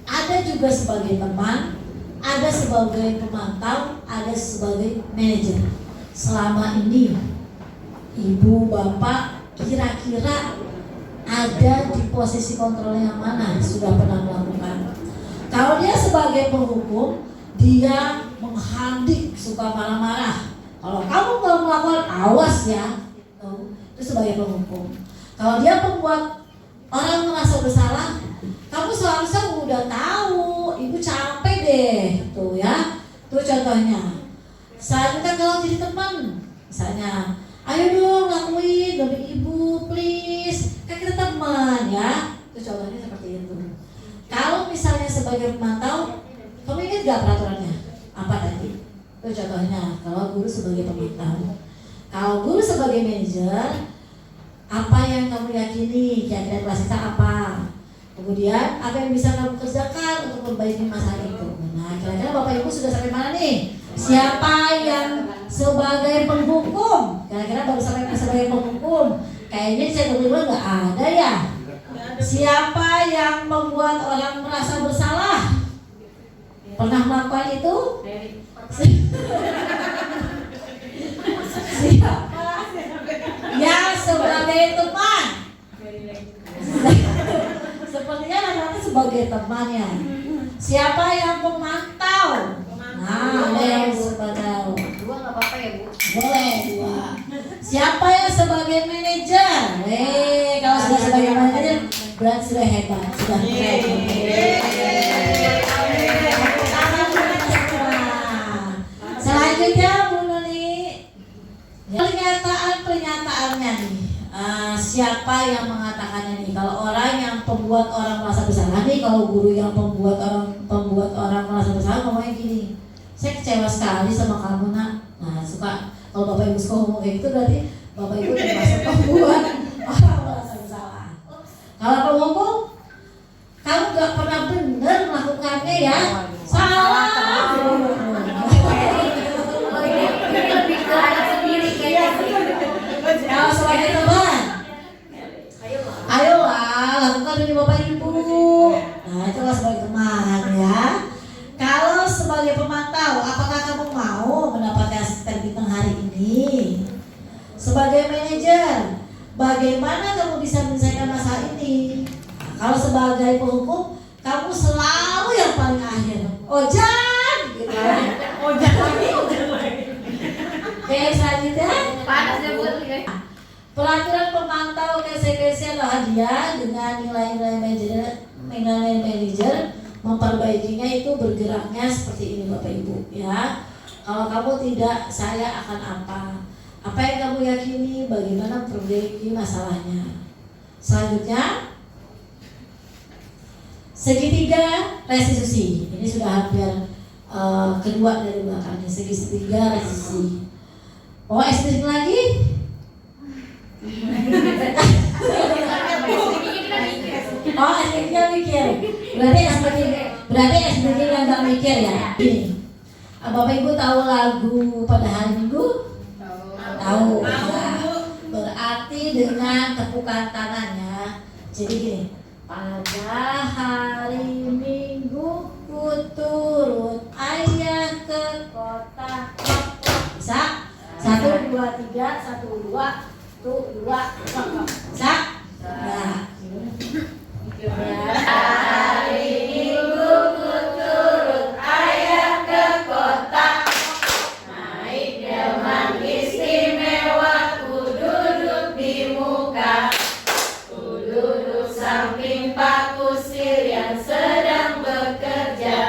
ada juga sebagai teman, ada sebagai pemantau, ada sebagai manajer. Selama ini Ibu Bapak kira-kira ada di posisi kontrol yang mana, sudah pernah melakukan. Kalau dia sebagai penghukum, dia menghadik, suka marah-marah. Kalau kamu belum melakukan, awas ya. Itu sebagai penghukum. Kalau dia membuat orang merasa bersalah, kamu seharusnya udah tahu, ibu capek deh, tuh ya. Tuh contohnya. Selanjutnya kalau jadi teman, misalnya, ayo dong lakuin demi ibu, please. Kan kita teman ya. Itu contohnya seperti itu. Kalau misalnya sebagai pemantau, kamu ingat gak peraturannya? Apa tadi? Itu contohnya. Kalau guru sebagai pemantau. Kalau guru sebagai manajer, apa yang kamu yakini kira-kira kelas kita apa? Kemudian apa yang bisa kamu kerjakan untuk memperbaiki masalah itu? Nah, kira-kira Bapak Ibu sudah sampai mana nih? Siapa yang sebagai penghukum? Kira-kira baru sampai sebagai penghukum? Kayaknya saya kedua nggak ada ya. Siapa yang membuat orang merasa bersalah? Pernah melakukan itu? Siapa yang sebagai teman? Sepertinya nanti sebagai temannya. Siapa yang pemantau? Nah, ada yang pemantau. Dua nggak apa-apa ya, Bu? Boleh dua. Siapa yang sebagai manajer? Kalau sudah sebagai manajer berarti sudah hebat, sudah keren. Selanjutnya Bu Nuni, pernyataan-pernyataannya nih. Siapa yang mengatakannya nih? Kalau orang yang pembuat orang merasa bersalah nih, kalau guru yang pembuat orang merasa bersalah ngomongnya gini, saya kecewa sekali sama kamu nak. Nah suka kalau Bapak Ibu suka ngomong kayak gitu berarti Bapak Ibu termasuk pembuat orang merasa bersalah. Kalau penghukum, kamu gak pernah benar melakukannya ya, salah. Kalau sebagai teman, ayolah lakukan demi Bapak Ibu. Nah itulah sebagai teman ya. Kalau sebagai pemantau, apakah kamu mau mendapatkan asisten bintang hari ini? Sebagai manajer, bagaimana kamu bisa menyelesaikan masalah ini? Nah, kalau sebagai penghukum, kamu selalu yang paling akhir. Ojan, gitu. Ojan lagi. Oke, selanjutnya. Panas ya, Bu. Peraturan pemantau konsekuensi adalah dia dengan nilai-nilai manajer memperbaikinya itu bergeraknya seperti ini Bapak Ibu ya. Kalau kamu tidak, saya akan apa? Apa yang kamu yakini, bagaimana memperbaiki masalahnya. Selanjutnya segitiga restitusi. Ini sudah hampir kedua dari belakangnya, segitiga restitusi. Oh, eksplisit lagi? Oh, SPG mikir. Berarti SPG yang nggak mikir ya. Ini. Bapak Ibu tahu lagu pada hari Minggu? Tahu. Nah, berarti dengan tepukan tangannya. Jadi gini. Pada hari Minggu ku turut ayah ke kota. Bisa? 1, 2, 3, 1, 2, 2, 2, bisa? Nah. Hari Minggu ku turut ayah ke kota, naik delman istimewa, ku duduk di muka, ku duduk samping Pak Kusir yang sedang bekerja,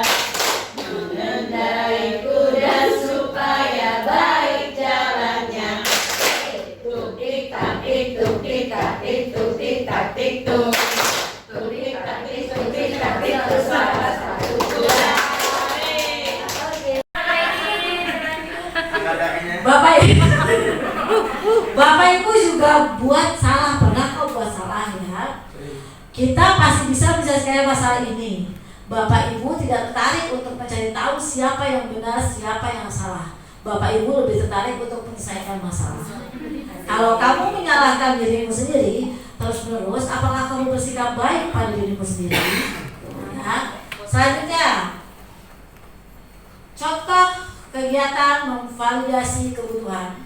mengendarai kuda supaya baik jalannya. Tuk tik tak tik tuk tik tak tik tuk tik tak tik tuk. Bapak Ibu juga buat salah, pernah kok buat salah ya. Kita pasti bisa menyelesaikan masalah ini. Bapak Ibu tidak tertarik untuk mencari tahu siapa yang benar, siapa yang salah. Bapak Ibu lebih tertarik untuk menyelesaikan masalah. Kalau kamu menyalahkan dirimu sendiri terus-menerus, apakah kamu bersikap baik pada dirimu sendiri? Ya. Selanjutnya, contoh kegiatan memvalidasi kebutuhan.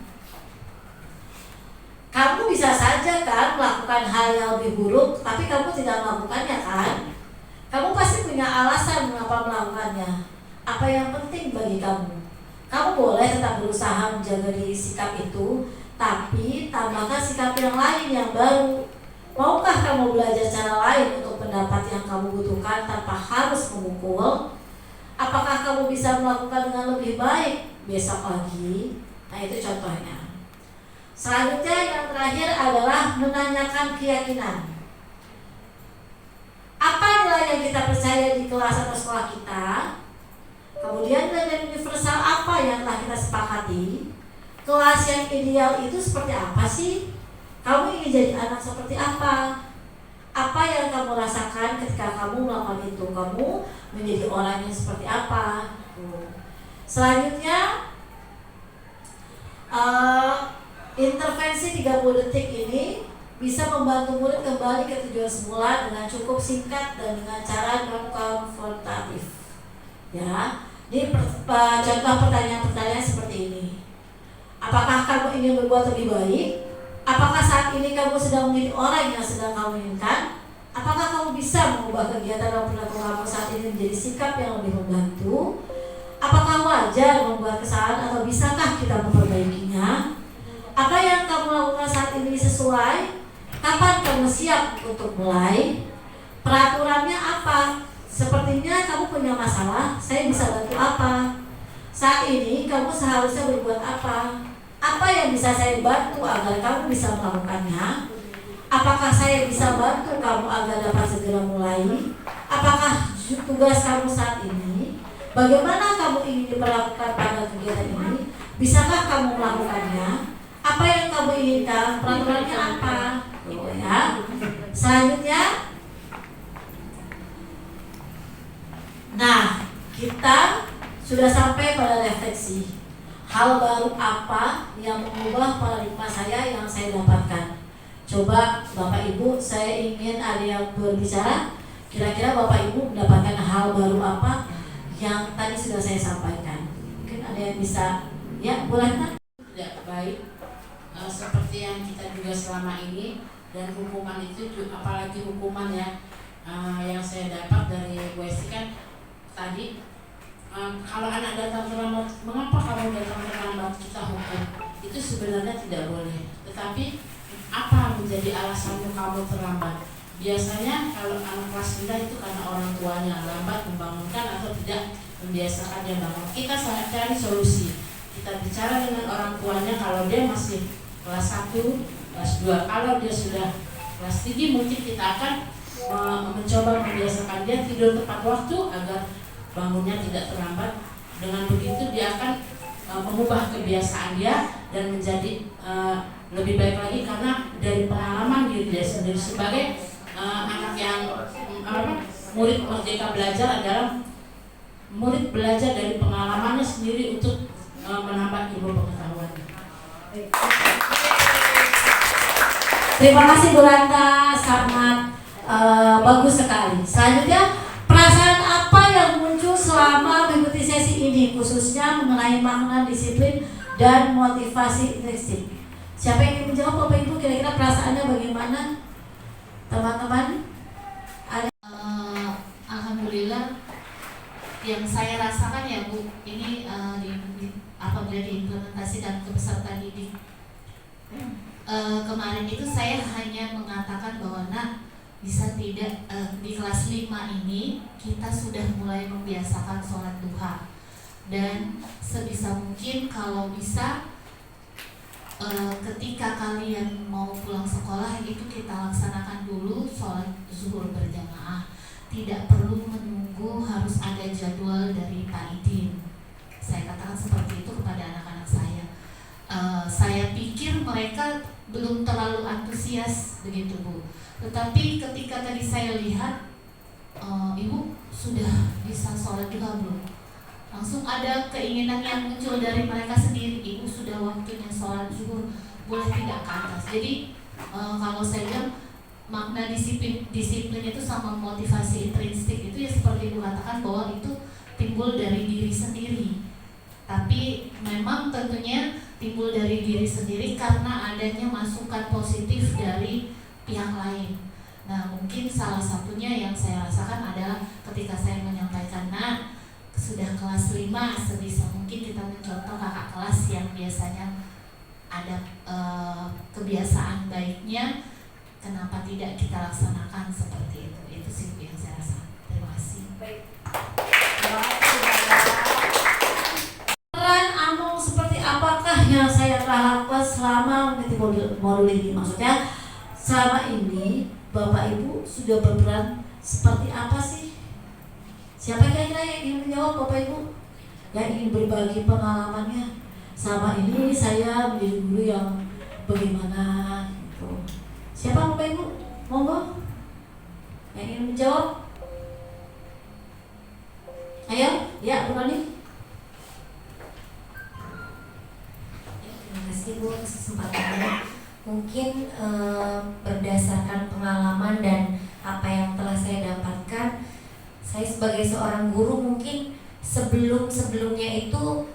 Kamu bisa saja kan melakukan hal yang lebih buruk, tapi kamu tidak melakukannya kan? Kamu pasti punya alasan mengapa melakukannya. Apa yang penting bagi kamu? Kamu boleh tetap berusaha menjaga diri sikap itu, tapi tambahkan sikap yang lain yang baru. Maukah kamu belajar cara lain untuk pendapat yang kamu butuhkan tanpa harus memukul? Apakah kamu bisa melakukan dengan lebih baik besok pagi? Nah, itu contohnya. Selanjutnya yang terakhir adalah menanyakan keyakinan. Apa nilai yang kita percaya di kelas atau sekolah kita? Kemudian nilai universal apa yang telah kita sepakati? Kelas yang ideal itu seperti apa sih? Kamu ingin jadi anak seperti apa? Apa yang kamu rasakan ketika kamu melakukan itu? Kamu menjadi orang yang seperti apa? Selanjutnya intervensi 30 detik ini bisa membantu murid kembali ke tujuan semula dengan cukup singkat dan dengan cara non-konfrontatif. Ya, ini contoh pertanyaan-pertanyaan seperti ini. Apakah kamu ingin berbuat lebih baik? Apakah saat ini kamu sedang menjadi orang yang sedang kamu inginkan? Apakah kamu bisa mengubah kegiatan dan perilaku kamu saat ini menjadi sikap yang lebih membantu? Apakah wajar membuat kesalahan atau bisakah kita memperbaikinya? Apa yang kamu lakukan saat ini sesuai? Kapan kamu siap untuk mulai? Peraturannya apa? Sepertinya kamu punya masalah, saya bisa bantu apa? Saat ini kamu seharusnya berbuat apa? Apa yang bisa saya bantu agar kamu bisa melakukannya? Apakah saya bisa bantu kamu agar dapat segera mulai? Apakah tugas kamu saat ini? Bagaimana kamu ingin diperlakukan pada kegiatan ini? Bisakah kamu melakukannya? Apa yang kamu inginkan? Peraturannya apa? Ya. Selanjutnya, nah, kita sudah sampai pada refleksi. Hal baru apa yang mengubah paradigma saya yang saya dapatkan? Coba Bapak Ibu, saya ingin ada yang berbicara. Kira-kira Bapak Ibu mendapatkan hal baru apa yang tadi sudah saya sampaikan? Mungkin ada yang bisa, ya, boleh kan? Tidak baik seperti yang kita juga selama ini, dan hukuman itu juga, apalagi hukuman ya yang saya dapat dari Bu Esti kan tadi, kalau anak datang terlambat, mengapa kamu datang terlambat, kita hukum. Itu sebenarnya tidak boleh. Tetapi apa menjadi alasanmu kamu terlambat? Biasanya kalau anak kelas rendah itu karena orang tuanya lambat membangunkan atau tidak membiasakan dia bangun. Kita cari solusi. Kita bicara dengan orang tuanya kalau dia masih kelas 1, kelas 2. Kalau dia sudah kelas 3 mungkin kita akan mencoba membiasakan dia tidur tepat waktu agar bangunnya tidak terlambat. Dengan begitu dia akan mengubah kebiasaan dia dan menjadi lebih baik lagi karena dari pengalaman diri dia sendiri sebagai anak yang murid Merdeka Belajar adalah murid belajar dari pengalamannya sendiri untuk menambah ilmu pengetahuan. Terima kasih Bu Ranta, sangat bagus sekali. Selanjutnya, perasaan apa yang muncul selama mengikuti sesi ini, khususnya mengenai makna disiplin dan motivasi intrinsik? Siapa yang ingin menjawab, Bapak Ibu? Kira-kira perasaannya bagaimana, teman-teman? Alhamdulillah, yang saya rasakan ya Bu, ini apabila diimplementasikan ke peserta didik kemarin itu, saya hanya mengatakan bahwa bisa tidak di kelas 5 ini kita sudah mulai membiasakan sholat duha, dan sebisa mungkin kalau bisa ketika kalian mau pulang sekolah itu kita laksanakan dulu sholat zuhur berjamaah, tidak perlu menunggu harus ada jadwal dari Pak Idin. Saya katakan seperti itu kepada anak-anak saya. Saya pikir mereka belum terlalu antusias begitu Bu, tetapi ketika tadi saya lihat Ibu sudah bisa sholat duha belum? Langsung ada keinginan yang muncul dari mereka sendiri, Ibu sudah waktunya sholat zuhur, boleh tidak ke atas. Jadi kalau saya bilang makna disiplin itu sama motivasi intrinsik itu ya seperti Ibu katakan bahwa itu timbul dari diri sendiri. Tapi memang tentunya timbul dari diri sendiri karena adanya masukan positif dari pihak lain. Nah, mungkin salah satunya yang saya rasakan adalah ketika saya menyampaikan, nah, sudah kelas 5, sebisa mungkin kita mencontoh kakak kelas yang biasanya ada kebiasaan baiknya, kenapa tidak kita laksanakan seperti itu. Itu sih yang saya rasa. Terima kasih. Peran Among seperti apakah yang saya telah lakukan selama mengikuti modul ini? Maksudnya selama ini Bapak Ibu sudah berperan seperti apa sih? Siapa kira-kira yang ingin menjawab, Bapak Ibu? Yang ingin berbagi pengalamannya? Selama ini saya menjadi guru yang bagaimana gitu. Siapa Bapak Ibu? Monggo yang ingin menjawab. Ayo, ya Bu Noni. Terima kasih Bu kesempatannya. Mungkin berdasarkan pengalaman dan apa yang telah saya dapatkan, saya sebagai seorang guru mungkin sebelumnya itu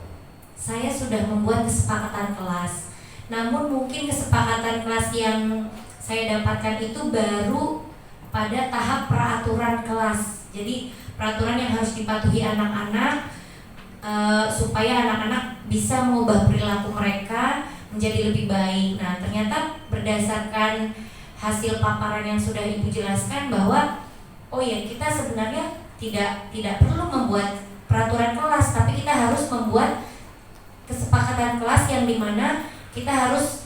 saya sudah membuat kesepakatan kelas. Namun mungkin kesepakatan kelas yang saya dapatkan itu baru pada tahap peraturan kelas. Jadi peraturan yang harus dipatuhi anak-anak supaya anak-anak bisa mengubah perilaku mereka menjadi lebih baik. Nah, ternyata berdasarkan hasil paparan yang sudah Ibu jelaskan bahwa oh ya, kita sebenarnya tidak perlu membuat peraturan kelas, tapi kita harus membuat kesepakatan kelas yang dimana kita harus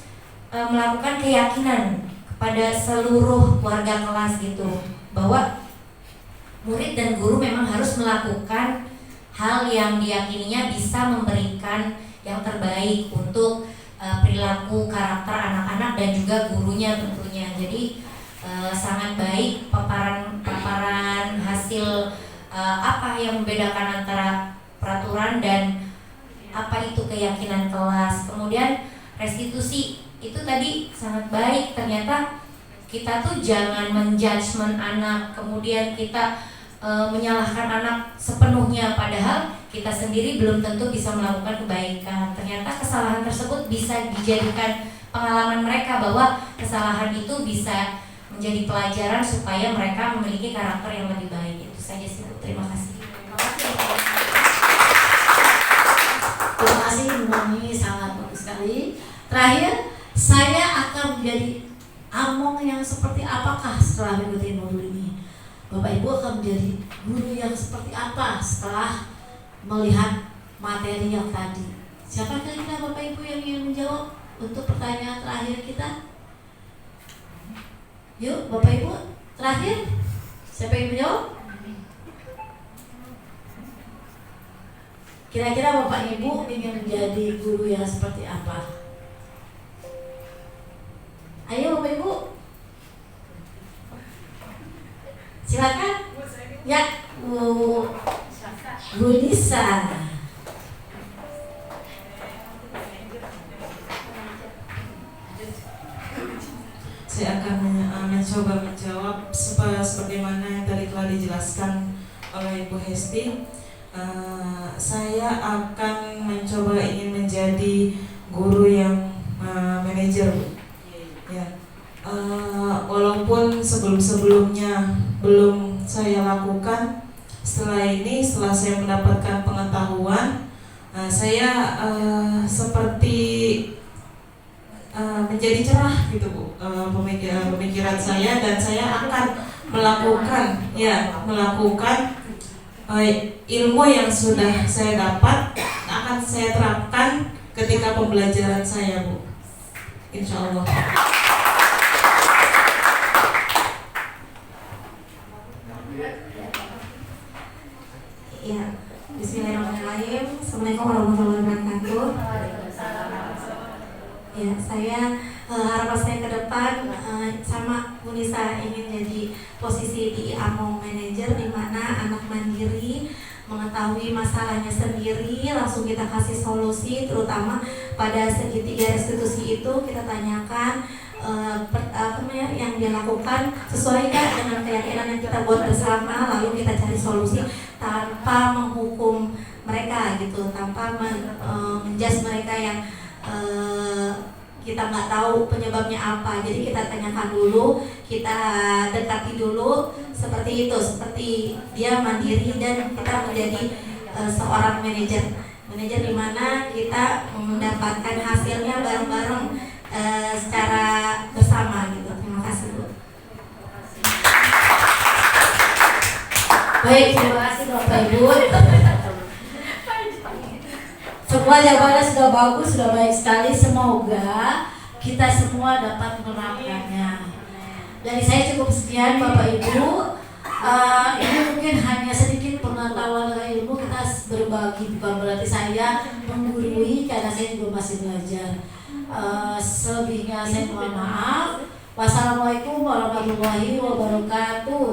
melakukan keyakinan kepada seluruh warga kelas gitu, bahwa murid dan guru memang harus melakukan hal yang diyakininya bisa memberikan yang terbaik untuk perilaku karakter anak-anak dan juga gurunya tentunya. Jadi sangat baik paparan hasil apa yang membedakan antara peraturan dan apa itu keyakinan kelas. Kemudian restitusi itu tadi sangat baik. Ternyata kita tuh jangan menjudgment anak, kemudian kita menyalahkan anak sepenuhnya, padahal kita sendiri belum tentu bisa melakukan kebaikan. Ternyata kesalahan tersebut bisa dijadikan pengalaman mereka bahwa kesalahan itu bisa menjadi pelajaran supaya mereka memiliki karakter yang lebih baik. Itu saja sih Bu. Terima kasih. Terima kasih Bu Noni, sangat bagus sekali. Terakhir, saya akan menjadi Among yang seperti apakah setelah mengikuti modul ini? Bapak Ibu akan menjadi guru yang seperti apa setelah melihat materi yang tadi? Siapa kira-kira Bapak Ibu yang ingin menjawab untuk pertanyaan terakhir kita? Yuk Bapak Ibu, terakhir siapa yang menjawab? Kira-kira Bapak Ibu ingin menjadi guru yang seperti apa? Ayo Bapak Ibu, silakan. Ya, Bu Nisa. Saya akan mencoba menjawab sebagaimana yang tadi telah dijelaskan oleh Ibu Hesti. Saya akan mencoba ingin menjadi guru yang manajer, Bu. Ya, walaupun sebelumnya belum saya lakukan, setelah saya mendapatkan pengetahuan, saya seperti menjadi cerah gitu Bu, pemikiran saya, dan saya akan melakukan ilmu yang sudah saya dapat akan saya terapkan ketika pembelajaran saya Bu, insya Allah. Ya, bismillahirrahmanirrahim. Assalamualaikum warahmatullahi wabarakatuh. Ya, saya harapan saya ke depan sama Bu Nisa ingin jadi posisi di Among Manager, di mana anak mandiri mengetahui masalahnya sendiri, langsung kita kasih solusi, terutama pada segitiga restitusi itu kita tanyakan yang dia lakukan sesuai gak dengan keyakinan yang kita buat bersama, lalu kita cari solusi tanpa menghukum mereka gitu, tanpa menjudge mereka yang kita nggak tahu penyebabnya apa, jadi kita tanyakan dulu, kita dekati dulu, seperti itu, seperti dia mandiri dan kita menjadi seorang manajer di mana kita mendapatkan hasilnya bareng-bareng secara bersama gitu. Terima kasih Bu. Baik, terima kasih Bapak Ibu. Semua jawabannya sudah bagus, sudah baik sekali. Semoga kita semua dapat menerapkannya. Dari saya cukup sekian Bapak Ibu. Ini mungkin hanya sedikit pengetahuan dan ilmu, kita berbagi, bukan berarti saya menggurui karena saya juga masih belajar. Selebihnya saya mohon maaf. Wassalamualaikum warahmatullahi wabarakatuh.